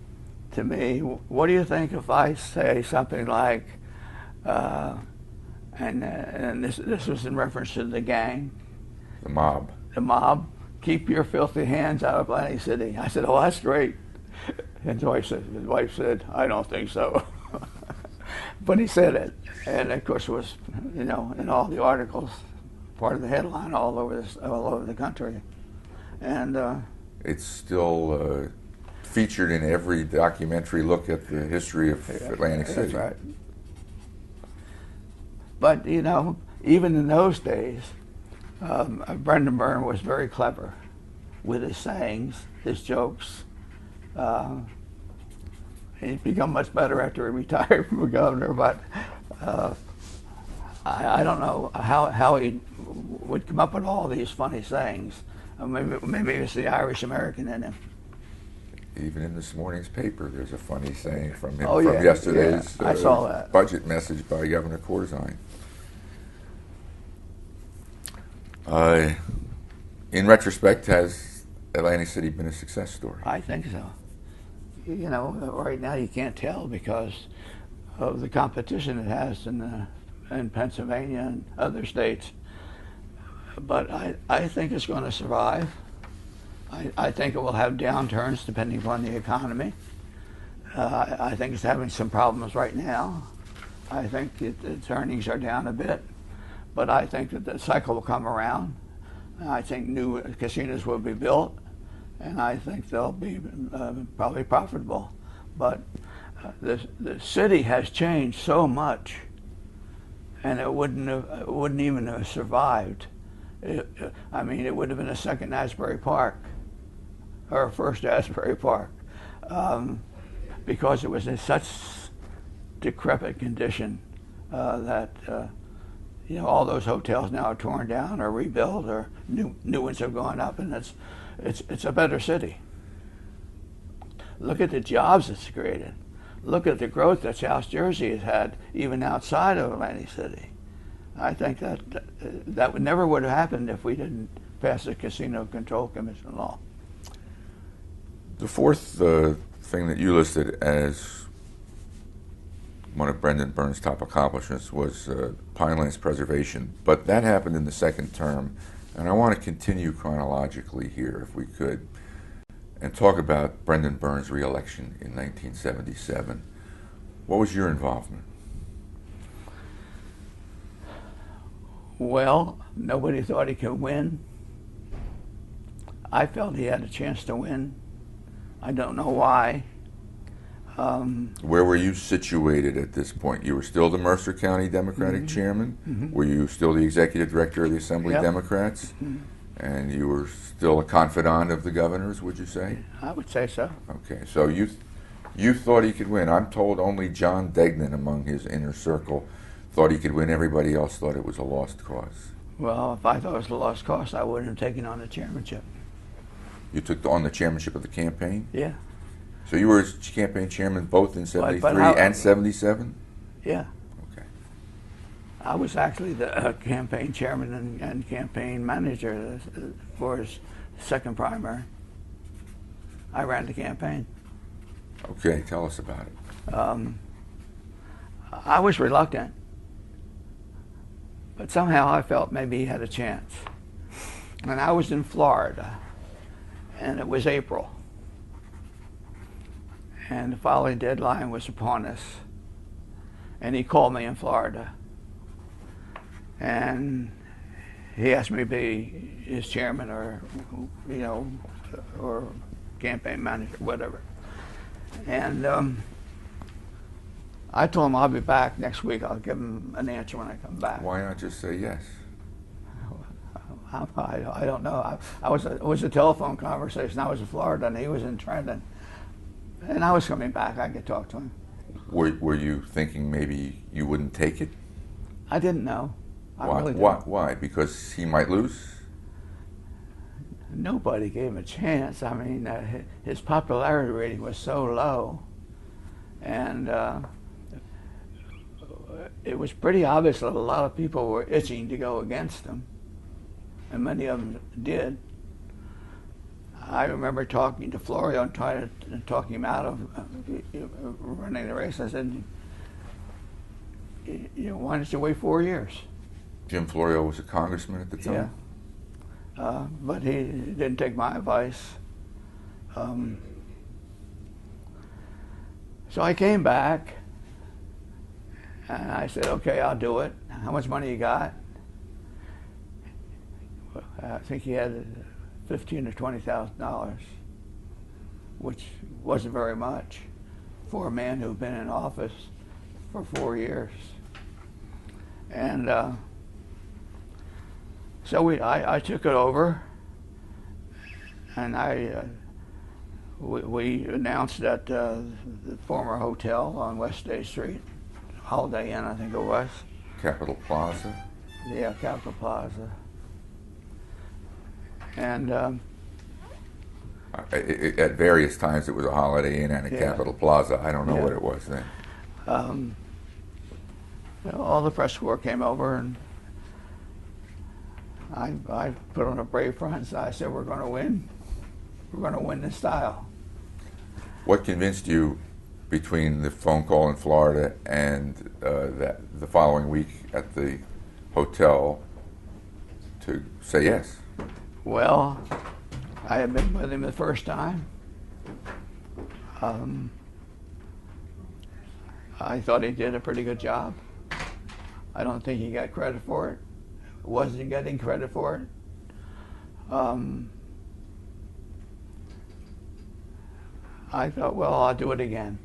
to me, "What do you think if I say something like," and this was in reference to the gang, The mob. the mob, "Keep your filthy hands out of Atlantic City." I said, "Oh, that's great." And his wife said, "I don't think so." But he said it, and of course it was, in all the articles, part of the headline all over the country, and It's still featured in every documentary look at the history of Atlantic City. That's right. But even in those days, Brendan Byrne was very clever with his sayings, his jokes. He's become much better after he retired from the governor, but I don't know how he would come up with all these funny sayings. Maybe it's the Irish American in him. Even in this morning's paper, there's a funny saying from him Oh, from yeah, yesterday's yeah. I saw that. budget message by Governor Corzine. In retrospect, has Atlantic City been a success story? I think so. Right now you can't tell because of the competition it has in Pennsylvania and other states. But I think it's going to survive. I think it will have downturns depending upon the economy. I think it's having some problems right now. I think its earnings are down a bit, but I think that the cycle will come around. I think new casinos will be built, and I think they'll be probably profitable. But the city has changed so much, and it wouldn't even have survived. I mean, it would have been a second Asbury Park, or a first Asbury Park, because it was in such decrepit condition that all those hotels now are torn down or rebuilt, or new ones have gone up, and it's a better city. Look at the jobs it's created. Look at the growth that South Jersey has had, even outside of Atlantic City. I think that never would have happened if we didn't pass the Casino Control Commission law. The fourth thing that you listed as one of Brendan Byrne's top accomplishments was Pinelands preservation, but that happened in the second term, and I want to continue chronologically here, if we could, and talk about Brendan Byrne's re-election in 1977. What was your involvement? Well, nobody thought he could win. I felt he had a chance to win. I don't know why. Where were you situated at this point? You were still the Mercer County Democratic chairman? Mm-hmm. Were you still the executive director of the Assembly Yep. Democrats? Mm-hmm. And you were still a confidant of the governor's, would you say? I would say so. Okay, so you thought he could win. I'm told only John Degnan among his inner circle thought he could win. Everybody else thought it was a lost cause. Well, if I thought it was a lost cause, I wouldn't have taken on the chairmanship. You took on the chairmanship of the campaign? Yeah. So you were his campaign chairman both in 73 but how- and 77? Yeah. Okay. I was actually the campaign chairman and campaign manager for his second primary. I ran the campaign. Okay, tell us about it. I was reluctant, but somehow I felt maybe he had a chance. And I was in Florida, and it was April. And the following deadline was upon us. And he called me in Florida. And he asked me to be his chairman or campaign manager, whatever. And I told him I'll be back next week. I'll give him an answer when I come back. Why not just say yes? I don't know. It was a telephone conversation. I was in Florida and he was in Trenton. And I was coming back. I could talk to him. Were you thinking maybe you wouldn't take it? I didn't know. I Why? really didn't. Why? Because he might lose? Nobody gave him a chance. I mean, his popularity rating was so low. And it was pretty obvious that a lot of people were itching to go against him. And many of them did. I remember talking to Florio and trying to talk him out of running the race. I said, why don't you wait 4 years? Jim Florio was a congressman at the time? Yeah. But he didn't take my advice. So I came back and I said, okay, I'll do it. How much money you got? I think he had $15,000 or $20,000, which wasn't very much for a man who'd been in office for 4 years. And so I took it over, and we announced at the former hotel on West State Street, Holiday Inn, I think it was. Capitol Plaza? Yeah, Capitol Plaza. And at various times it was a Holiday Inn and a Yeah. Capitol Plaza. I don't know Yeah. what it was then. all the press corps came over, and I put on a brave front. So I said, we're going to win. We're going to win in style. What convinced you between the phone call in Florida and the following week at the hotel to say yes? Well, I had been with him the first time. I thought he did a pretty good job. I don't think he got credit for it. Wasn't getting credit for it. I thought, well, I'll do it again.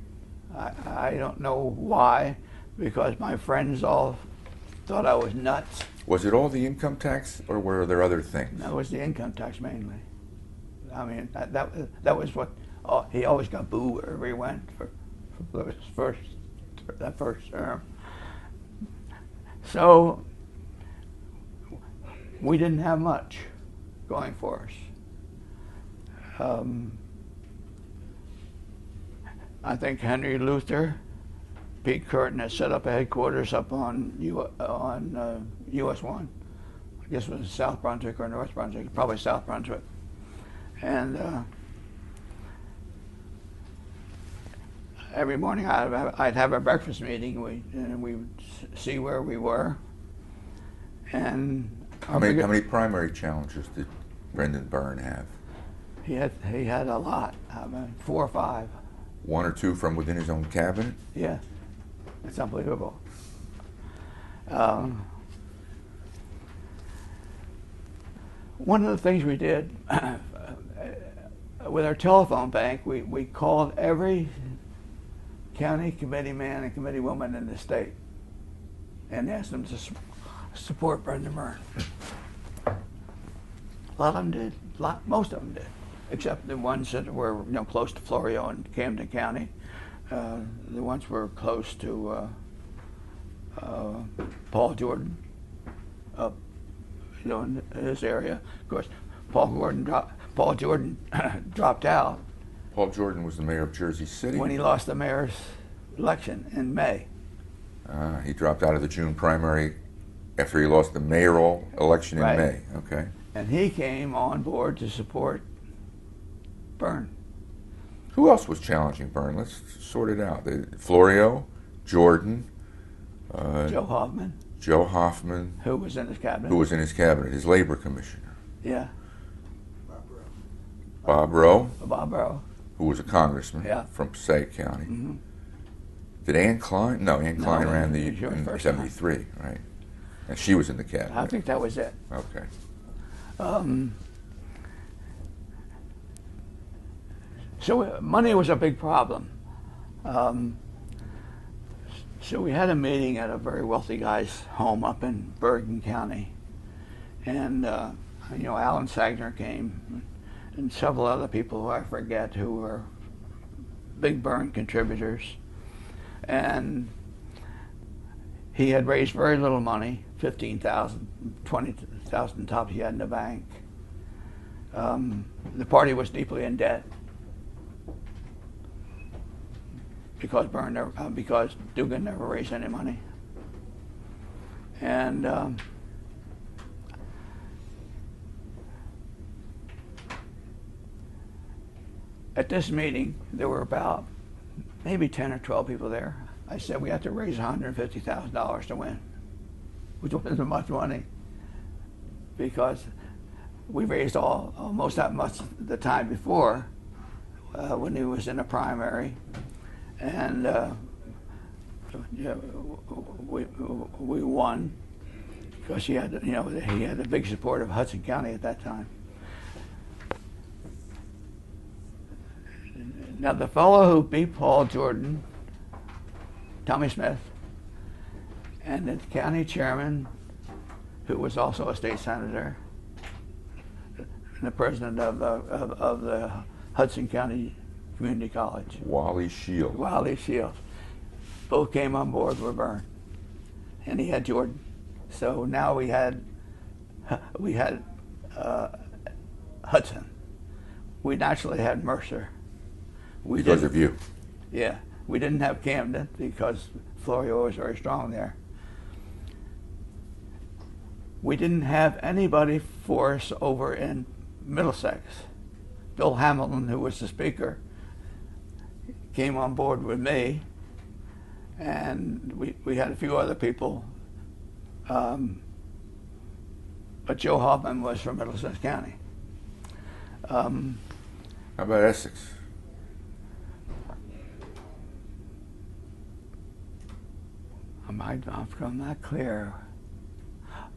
I don't know why, because my friends all thought I was nuts. Was it all the income tax, or were there other things? That was the income tax mainly. I mean, that was what he always got booed wherever he went for that first term. So we didn't have much going for us. I think Henry Luther, Pete Curtin had set up a headquarters up on US 1. I guess it was South Brunswick or North Brunswick, probably South Brunswick. And every morning I'd have a breakfast meeting, and we would see where we were. And how many primary challenges did Brendan Byrne have? He had a lot. I mean, 4 or 5. 1 or 2 from within his own cabinet? Yeah, it's unbelievable. One of the things we did with our telephone bank, we called every county committee man and committee woman in the state and asked them to support Brendan Byrne. A lot of them did. Most of them did, except the ones that were close to Florio and Camden County. The ones were close to Paul Jordan, up in his area. Of course, Paul Jordan dropped out. Paul Jordan was the mayor of Jersey City when he lost the mayor's election in May. He dropped out of the June primary after he lost the mayoral election in May. Okay. And he came on board to support Byrne. Who else was challenging Byrne? Let's sort it out. Florio, Jordan, Joe Hoffman. Joe Hoffman. Who was in his cabinet. His labor commissioner. Yeah. Bob Rowe. Bob Rowe. Who was a congressman from Passaic County. Mm-hmm. Did Ann Klein? No, Ann Klein ran in 73, right? And she was in the cabinet. I think that was it. Okay. So money was a big problem. So we had a meeting at a very wealthy guy's home up in Bergen County. And, Alan Sagner came and several other people who I forget who were big Byrne contributors. And he had raised very little money, $15,000, $20,000 tops he had in the bank. The party was deeply in debt because Dugan never raised any money. And at this meeting, there were about maybe 10 or 12 people there. I said, we have to raise $150,000 to win, which wasn't much money, because we raised almost that much the time before when he was in a primary, and we won because he had the big support of Hudson County at that time. Now the fellow who beat Paul Jordan, Tommy Smith, and the county chairman, who was also a state senator, and the president of the Hudson County Community College, Wally Shield. Both came on board with Byrne, and he had Jordan. So now we had Hudson. We naturally had Mercer. Because of you. Yeah. We didn't have Camden because Florio was very strong there. We didn't have anybody for us over in Middlesex. Bill Hamilton, who was the speaker, came on board with me, and we had a few other people. But Joe Hoffman was from Middlesex County. How about Essex? I'm not clear.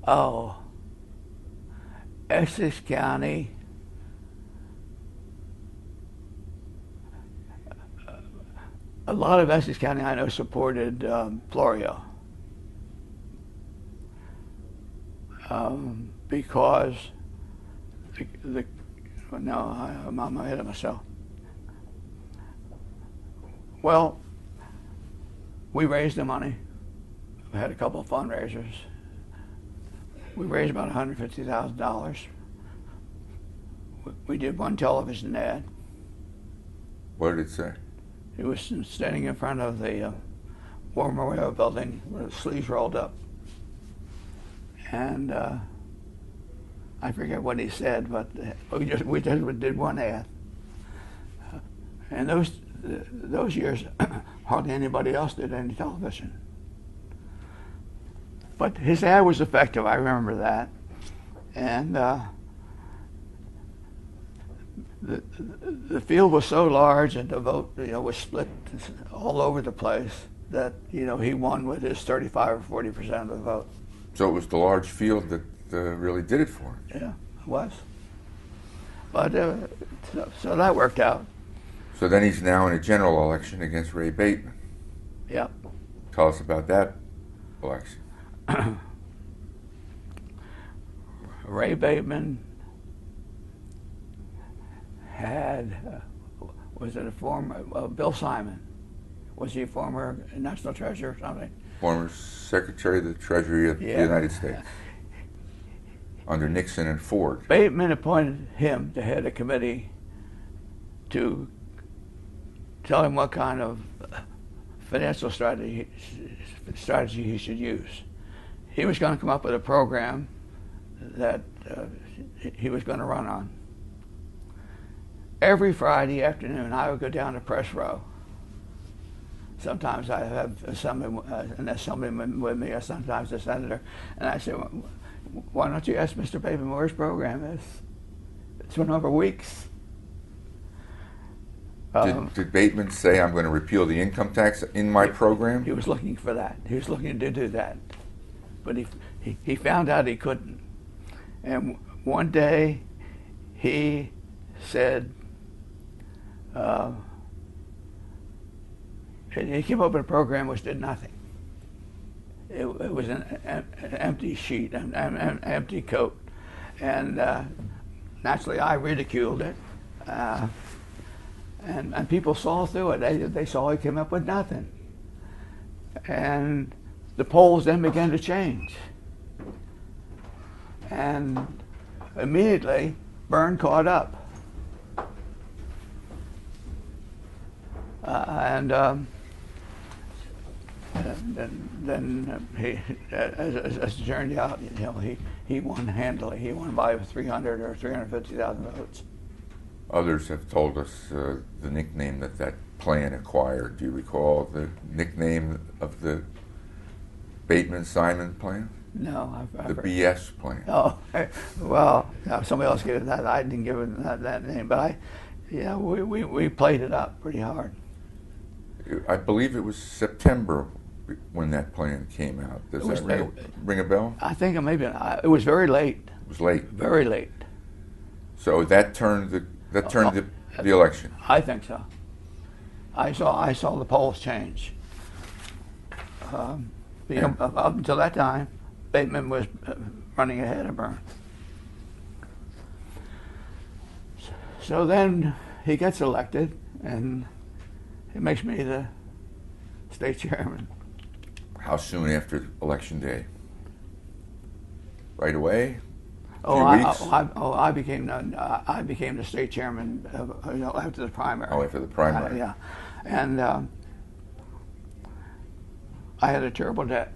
Oh, Essex County, a lot of Essex County I know supported Florio because I'm ahead of myself. Well, we raised the money. We had a couple of fundraisers. We raised about $150,000. We did one television ad. What did it say? It was standing in front of the War Memorial building with the sleeves rolled up. And I forget what he said, but we just did one ad. And those years, hardly anybody else did any television. But his ad was effective, I remember that. And the field was so large and the vote, was split all over the place that, he won with his 35 or 40% of the vote. So it was the large field that really did it for him. Yeah, it was. But so that worked out. So then he's now in a general election against Ray Bateman. Yep. Tell us about that election. Ray Bateman had, was it a former, Bill Simon, was he a former National Treasurer or something? Former Secretary of the Treasury of the United States. Under Nixon and Ford. Bateman appointed him to head a committee to tell him what kind of financial strategy he should use. He was going to come up with a program that he was going to run on. Every Friday afternoon, I would go down to Press Row. Sometimes I have an assemblyman with me, or sometimes a senator, and I say, why don't you ask Mr. Bateman where his program is? It's been over weeks. Did Bateman say, I'm going to repeal the income tax in my program? He was looking for that. He was looking to do that. But he found out he couldn't. And one day he said, he came up with a program which did nothing. It was an empty sheet, an empty coat. And naturally I ridiculed it. And people saw through it. They saw he came up with nothing. And the polls then began to change. And immediately, Byrne caught up. Then he, as it turned out, he won handily. He won by 300 or 350,000 votes. Others have told us the nickname that plan acquired. Do you recall the nickname of the Bateman-Simon plan? No. The BS plan. Oh, well, somebody else gave it that. I didn't give it that name, but we played it up pretty hard. I believe it was September when that plan came out. Does that ring a bell? I think maybe it was very late. It was late. Very late. So that turned the election. I think so. I saw the polls change. Up until that time, Bateman was running ahead of Byrne. So then he gets elected, and it makes me the state chairman. How soon after Election Day? Right away? I became the state chairman after the primary. Oh, after the primary. Yeah, and I had a terrible debt.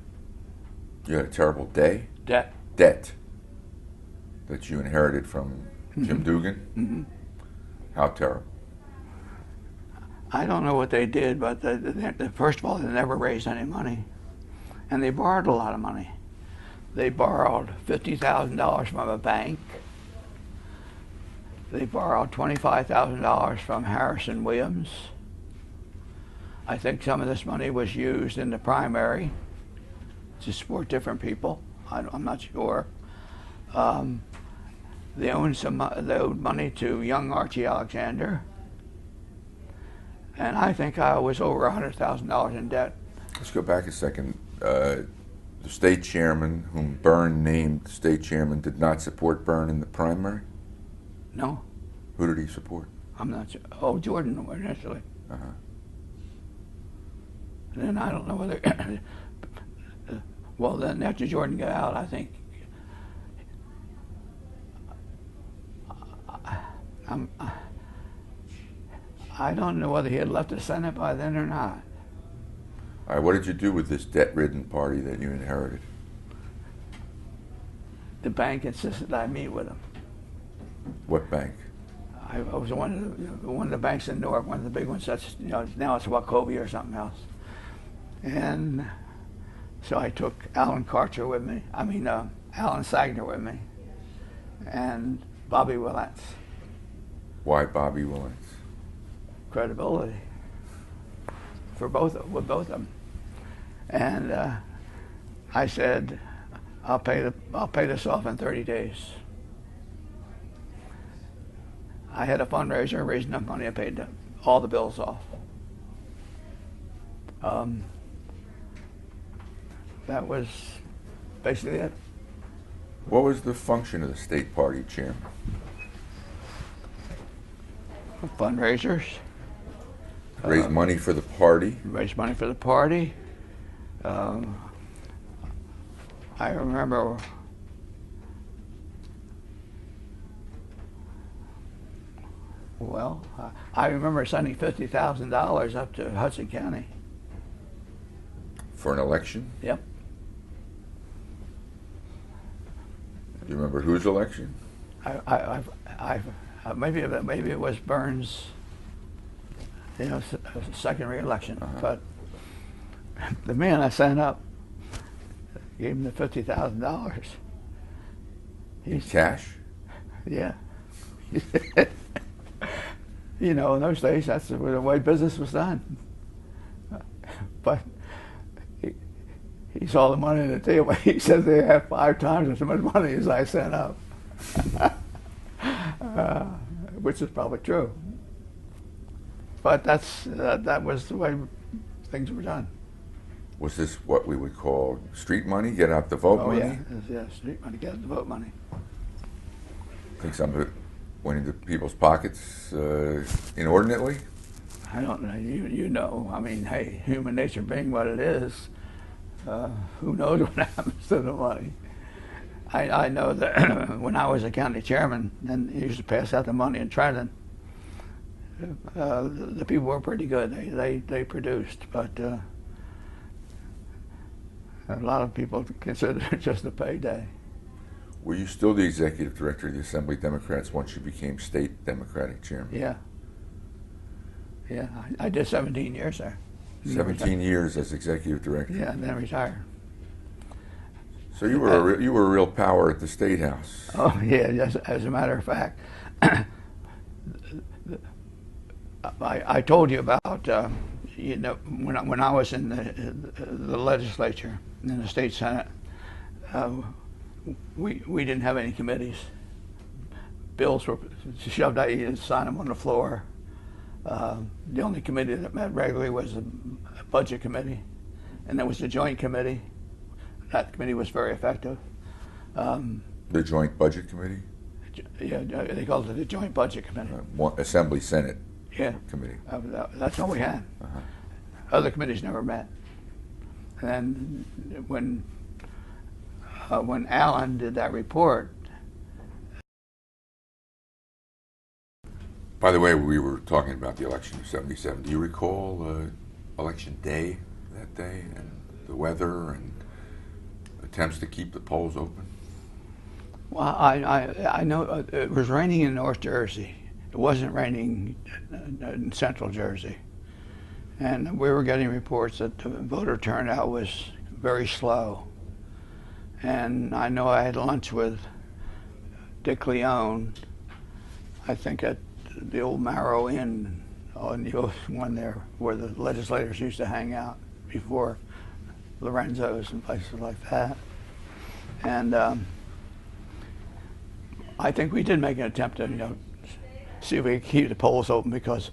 You had a terrible day? Debt. Debt that you inherited from Jim Dugan? Mm-hmm. How terrible? I don't know what they did, but first of all, they never raised any money, and they borrowed a lot of money. They borrowed $50,000 from a bank. They borrowed $25,000 from Harrison Williams. I think some of this money was used in the primary to support different people. I'm not sure. They owed money to young Archie Alexander, and I think I was over $100,000 in debt. Let's go back a second. The state chairman, whom Byrne named state chairman, did not support Byrne in the primary? No, Who did he support? I'm not sure. Oh, Jordan initially. Uh-huh. And then I don't know whether. Well, then after Jordan got out, I think. I don't know whether he had left the Senate by then or not. All right, what did you do with this debt-ridden party that you inherited? The bank insisted I meet with him. What bank? I was one of the banks in Newark, one of the big ones. That's now it's Wachovia or something else. And so I took Alan Karcher with me. Alan Sagner with me, and Bobby Willets. Why Bobby Willets? Credibility with both of them. And I said, I'll pay this off in 30 days. I had a fundraiser, raised enough money, I paid all the bills off. That was basically it. What was the function of the state party chairman? Fundraisers. Raise money for the party? Raise money for the party. I remember I remember sending $50,000 up to Hudson County. For an election? Yep. Do you remember whose election? Maybe it was Burns, second re-election. Uh-huh. But the man I sent up gave him the $50,000. In cash? Yeah. In those days, that's the way business was done. But he saw the money on the table. He said they had 5 times as much money as I sent up, which is probably true. But that was the way things were done. Was this what we would call street money? Get out the vote money? Yeah, street money, get out the vote money. Think some of it went into people's pockets inordinately? I don't know. You know. Hey, human nature being what it is, who knows what happens to the money? I know that when I was a county chairman, and he used to pass out the money in Trenton, the people were pretty good. They produced, but a lot of people consider it just a payday. Were you still the executive director of the Assembly Democrats once you became state Democratic chairman? Yeah. Yeah, I did 17 years there. 17 years as executive director. Yeah, and then retired. So you were a real power at the State House. Oh yeah, yes, as a matter of fact. I told you about when I was in the legislature in the state senate, we didn't have any committees. Bills were shoved out. You didn't sign them on the floor. The only committee that met regularly was the budget committee, and there was the joint committee. That committee was very effective. The joint budget committee? Yeah, they called it the joint budget committee. Assembly Senate committee. That's all we had. Uh-huh. Other committees never met. And when Alan did that report. By the way, we were talking about the election of '77. Do you recall election day that day and the weather and attempts to keep the polls open? Well, I know it was raining in North Jersey. It wasn't raining in Central Jersey. And we were getting reports that the voter turnout was very slow. And I know I had lunch with Dick Leone, I think at the old Marrow Inn on the one there where the legislators used to hang out before Lorenzo's and places like that. And I think we did make an attempt to, see if we could keep the polls open, because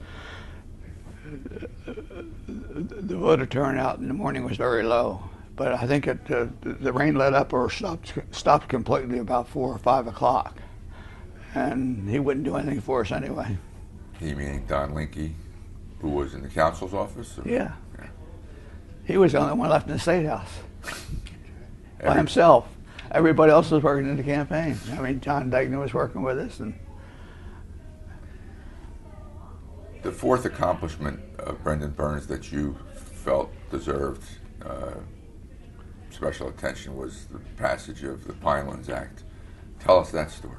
the voter turnout in the morning was very low. But I think the rain let up or stopped completely about 4 or 5 o'clock, and he wouldn't do anything for us anyway. He meaning Don Linke, who was in the council's office? Or? Yeah. He was the only one left in the State House by himself. Everybody else was working in the campaign. I mean, John Degnan was working with us. And the fourth accomplishment of Brendan Burns that you felt deserved special attention was the passage of the Pinelands Act. Tell us that story.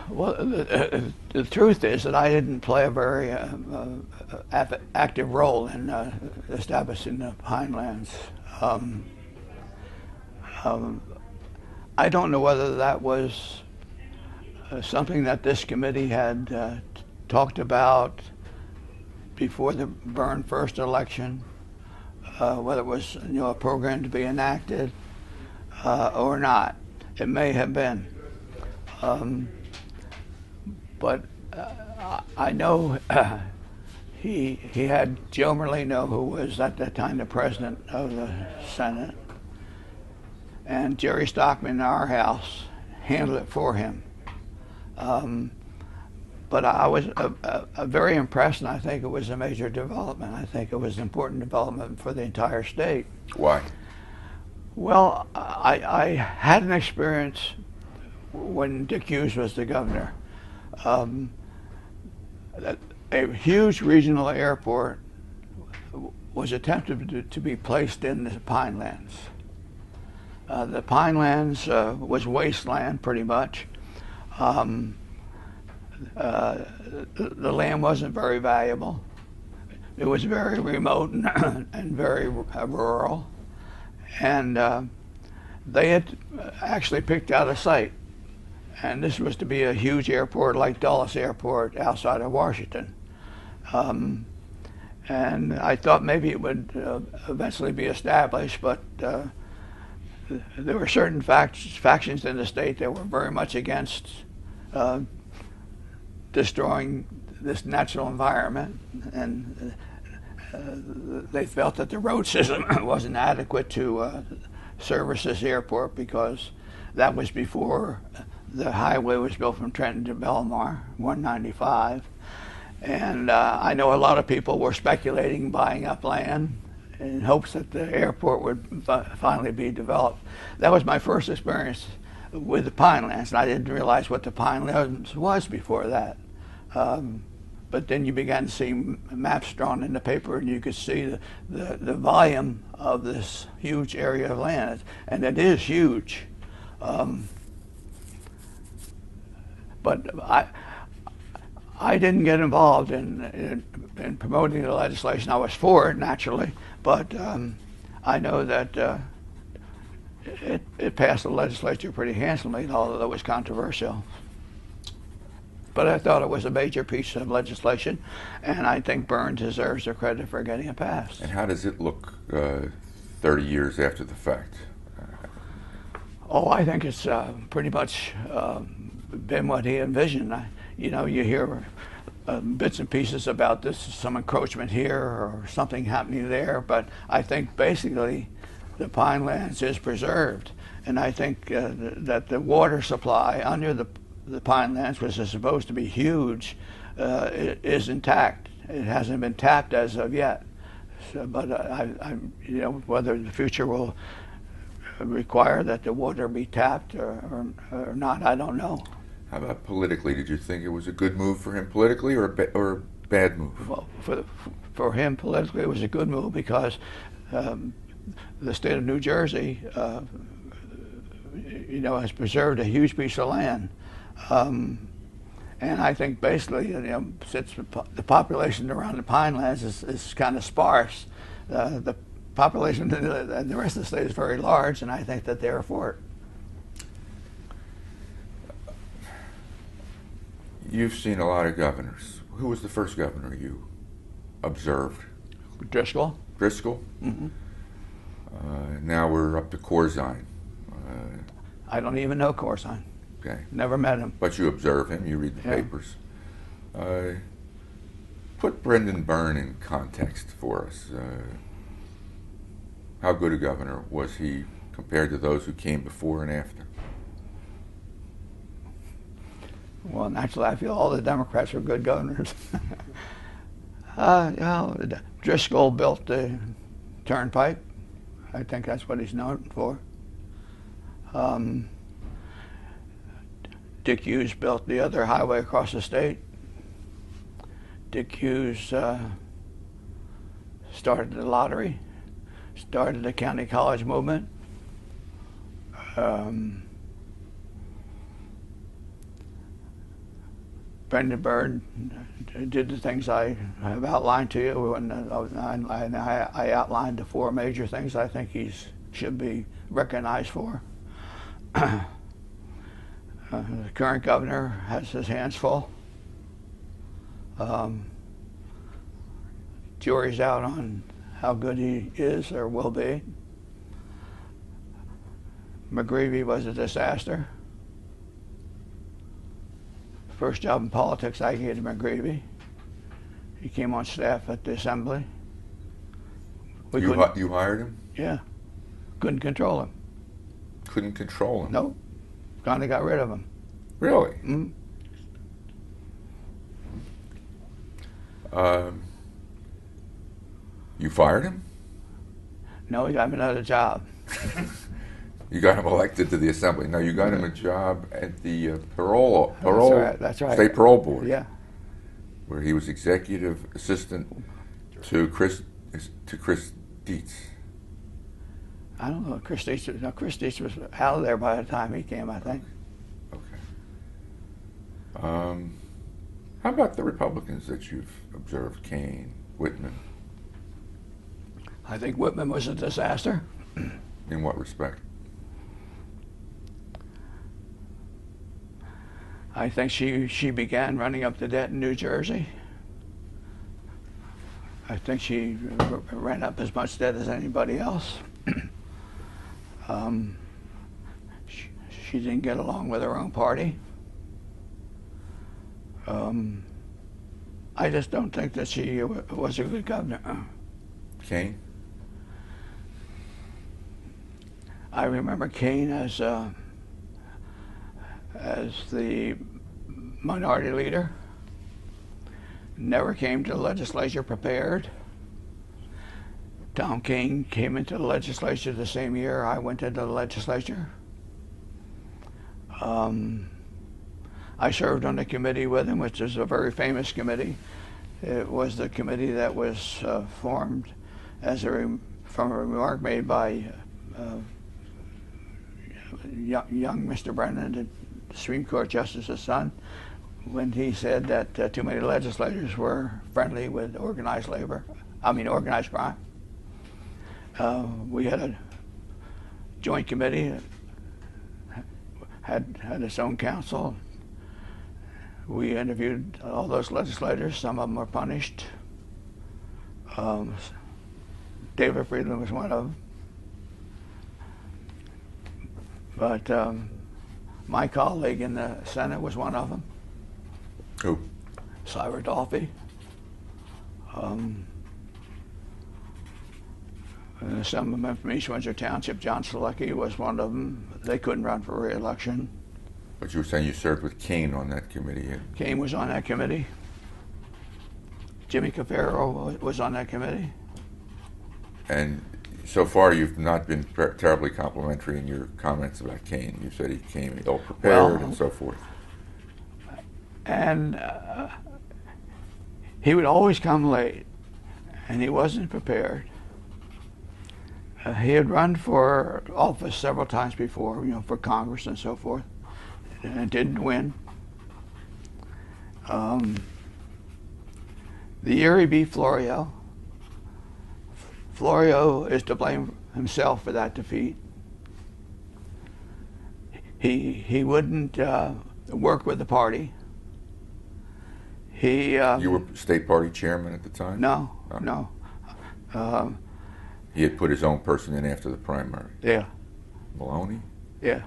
Well, the truth is that I didn't play a very active role in establishing the Pinelands. I don't know whether that was something that this committee had talked about before the Byrne first election, whether it was a program to be enacted or not. It may have been. But I know he had Joe Merlino, who was at that time the president of the Senate, and Jerry Stockman in our house handled it for him. But I was very impressed, and I think it was a major development. I think it was an important development for the entire state. Why? Well, I had an experience when Dick Hughes was the governor. A huge regional airport was attempted to be placed in the Pinelands. The Pinelands was wasteland, pretty much. The land wasn't very valuable. It was very remote and very rural. And they had actually picked out a site. And this was to be a huge airport like Dulles Airport outside of Washington. And I thought maybe it would eventually be established, but there were certain factions in the state that were very much against destroying this natural environment, and they felt that the road system wasn't adequate to service this airport, because that was before the highway was built from Trenton to Belmar, 195. And I know a lot of people were speculating buying up land in hopes that the airport would finally be developed. That was my first experience with the Pinelands, and I didn't realize what the Pinelands was before that. But then you began to see maps drawn in the paper, and you could see the volume of this huge area of land, and it is huge. But I didn't get involved in promoting the legislation. I was for it, naturally, but I know that it passed the legislature pretty handsomely, although it was controversial. But I thought it was a major piece of legislation, and I think Byrne deserves the credit for getting it passed. And how does it look 30 years after the fact? Oh, I think it's pretty much been what he envisioned. You hear bits and pieces about this, some encroachment here or something happening there, but I think basically the Pinelands is preserved, and I think that the water supply under the Pinelands, which is supposed to be huge, is intact. It hasn't been tapped as of yet. So, but whether the future will require that the water be tapped or not, I don't know. How about politically? Did you think it was a good move for him politically, or a bad move? Well, for him politically, it was a good move, because the state of New Jersey, has preserved a huge piece of land. And I think basically, since the population around the Pinelands is kind of sparse, the population in the rest of the state is very large, and I think that they're for it. You've seen a lot of governors. Who was the first governor you observed? Driscoll. Driscoll? Mm-hmm. Now we're up to Corzine. I don't even know Corzine. Okay. Never met him. But you observe him, you read the Yeah. papers. Put Brendan Byrne in context for us. How good a governor was he compared to those who came before and after? Well, naturally, I feel all the Democrats were good governors. Driscoll built the turnpike. I think that's what he's known for. Dick Hughes built the other highway across the state. Dick Hughes started the lottery, started the county college movement. Brendan Byrne did the things I have outlined to you. And I outlined the 4 major things I think he should be recognized for. The current governor has his hands full. Jury's out on how good he is or will be. McGreevey was a disaster. First job in politics I gave to McGreevey. He came on staff at the assembly. You hired him? Yeah. Couldn't control him. Couldn't control him? Nope. Finally got rid of him. Really? Mm-hmm. You fired him? No, he got him another job. You got him elected to the assembly. No, you got him a job at the parole That's right. state parole board. Yeah. Where he was executive assistant to Chris Dietz. I don't know. Chris Dietz was out of there by the time he came, I think. Okay. How about the Republicans that you've observed? Kane, Whitman. I think Whitman was a disaster. In what respect? I think she began running up the debt in New Jersey. I think she ran up as much debt as anybody else. She didn't get along with her own party. I just don't think that she was a good governor. Kane? I remember Kane as the minority leader. Never came to the legislature prepared. Tom King came into the legislature the same year I went into the legislature. I served on the committee with him, which is a very famous committee. It was the committee that was formed from a remark made by young Mr. Brennan, the Supreme Court Justice's son, when he said that too many legislators were friendly with organized crime. We had a joint committee, had its own counsel. We interviewed all those legislators. Some of them were punished. David Friedland was one of them. But my colleague in the Senate was one of them. Who? Cyber Dolphy. Some of from East Windsor Township, John Selecki was one of them. They couldn't run for re-election. But you were saying you served with Kane on that committee. Kane was on that committee. Jimmy Cafaro was on that committee. And so far you've not been terribly complimentary in your comments about Kane. You said he came ill-prepared and so forth. And he would always come late, and he wasn't prepared. He had run for office several times before, for Congress and so forth, and didn't win. The year he beat Florio is to blame himself for that defeat. He wouldn't work with the party. You were state party chairman at the time? No. He had put his own person in after the primary. Yeah. Maloney? Yeah.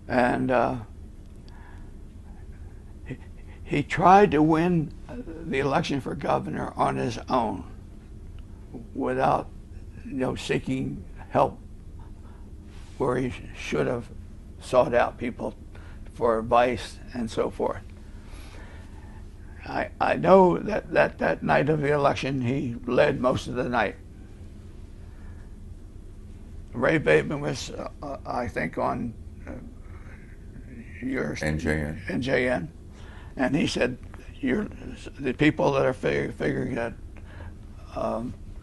And he tried to win the election for governor on his own without, seeking help where he should have sought out people for advice and so forth. I know that night of the election he led most of the night. Ray Bateman was, I think, on your NJN, and he said, the people that are figuring that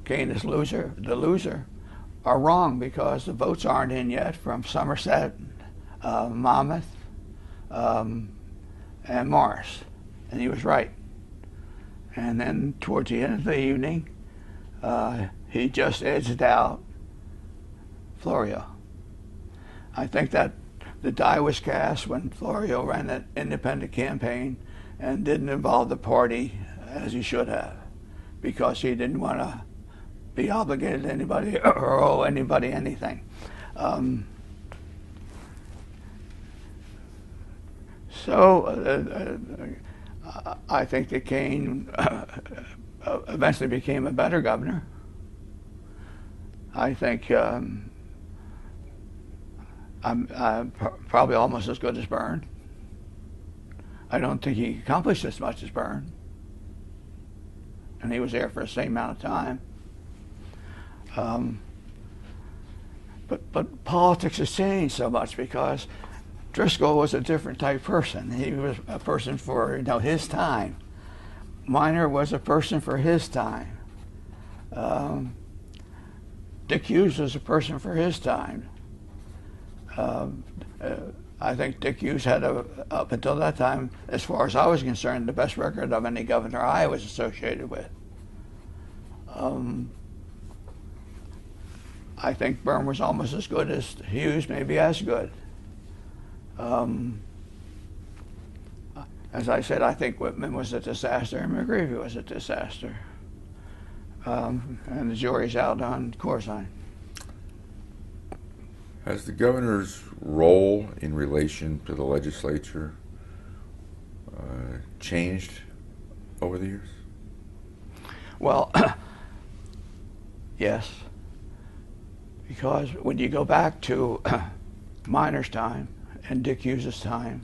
Kane is the loser, are wrong because the votes aren't in yet from Somerset, Monmouth, and Morris. And he was right. And then towards the end of the evening, he just edged out Florio. I think that the die was cast when Florio ran an independent campaign and didn't involve the party as he should have, because he didn't want to be obligated to anybody or owe anybody anything. I think that Kane eventually became a better governor. I think I'm probably almost as good as Byrne. I don't think he accomplished as much as Byrne, and he was there for the same amount of time. But politics has changed so much because Driscoll was a different type person. He was a person for his time. Minor was a person for his time. Dick Hughes was a person for his time. I think Dick Hughes had, up until that time, as far as I was concerned, the best record of any governor I was associated with. I think Byrne was almost as good as Hughes, maybe as good. As I said, I think Whitman was a disaster and McGreevy was a disaster. And the jury's out on Corzine. Has the governor's role in relation to the legislature changed over the years? Well, yes. Because when you go back to Minor's time and Dick Hughes' time,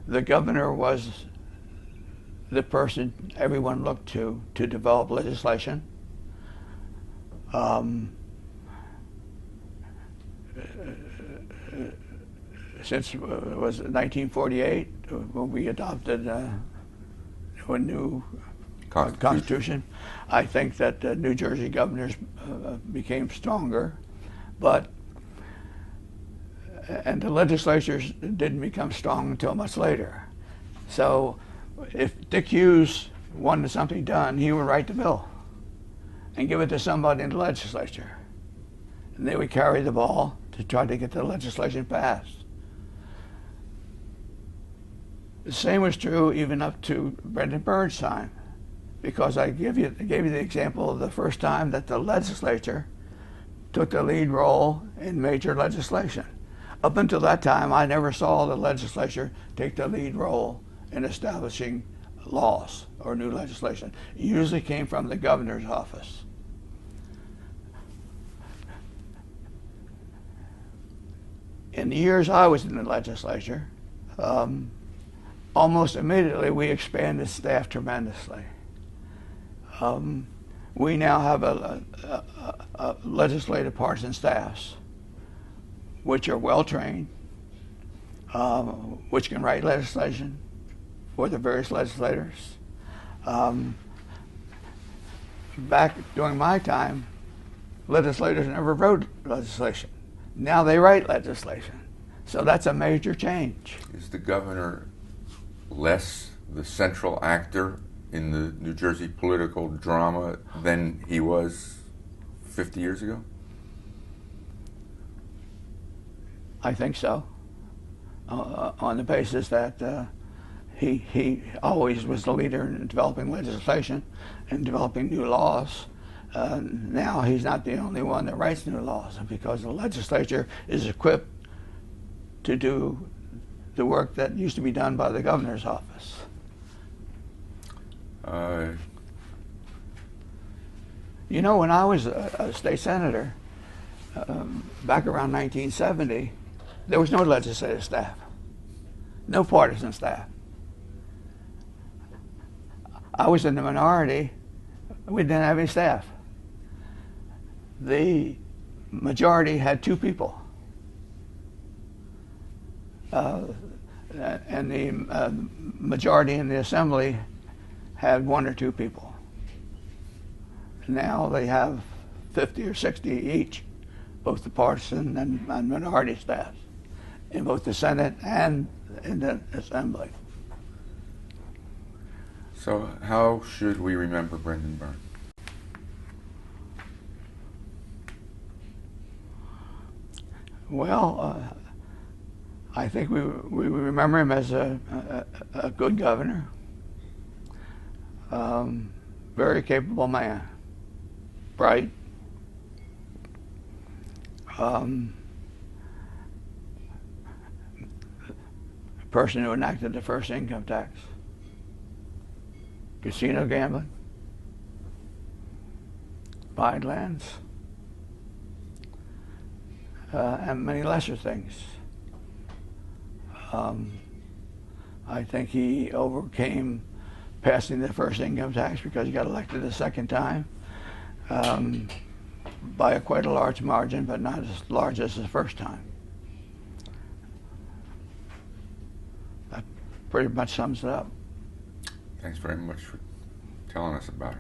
the governor was the person everyone looked to develop legislation. Since it was 1948 when we adopted a new Constitution, I think that New Jersey governors became stronger, and the legislatures didn't become strong until much later. So if Dick Hughes wanted something done, he would write the bill and give it to somebody in the legislature. And they would carry the ball to try to get the legislation passed. The same was true even up to Brendan Byrne's time, because I gave you the example of the first time that the legislature took the lead role in major legislation. Up until that time, I never saw the legislature take the lead role in establishing laws or new legislation. It usually came from the governor's office. In the years I was in the legislature, almost immediately we expanded staff tremendously. We now have a legislative parts and staffs which are well trained, which can write legislation for the various legislators. Back during my time, legislators never wrote legislation. Now they write legislation. So that's a major change. Is the governor less the central actor in the New Jersey political drama than he was 50 years ago? I think so. On the basis that he always was the leader in developing legislation and developing new laws. now he's not the only one that writes new laws, because the legislature is equipped to do the work that used to be done by the governor's office. You know, when I was a state senator, back around 1970, there was no legislative staff, no partisan staff. I was in the minority. We didn't have any staff. The majority had 2 people. And the majority in the assembly had 1 or 2 people. Now they have 50 or 60 each, both the partisan and minority staffs, in both the Senate and in the Assembly. So how should we remember Brendan Byrne? Well, I think we remember him as a good governor, very capable man, bright, person who enacted the first income tax, casino gambling, buying lands, and many lesser things. I think he overcame passing the first income tax because he got elected a second time by quite a large margin, but not as large as the first time. That pretty much sums it up. Thanks very much for telling us about it.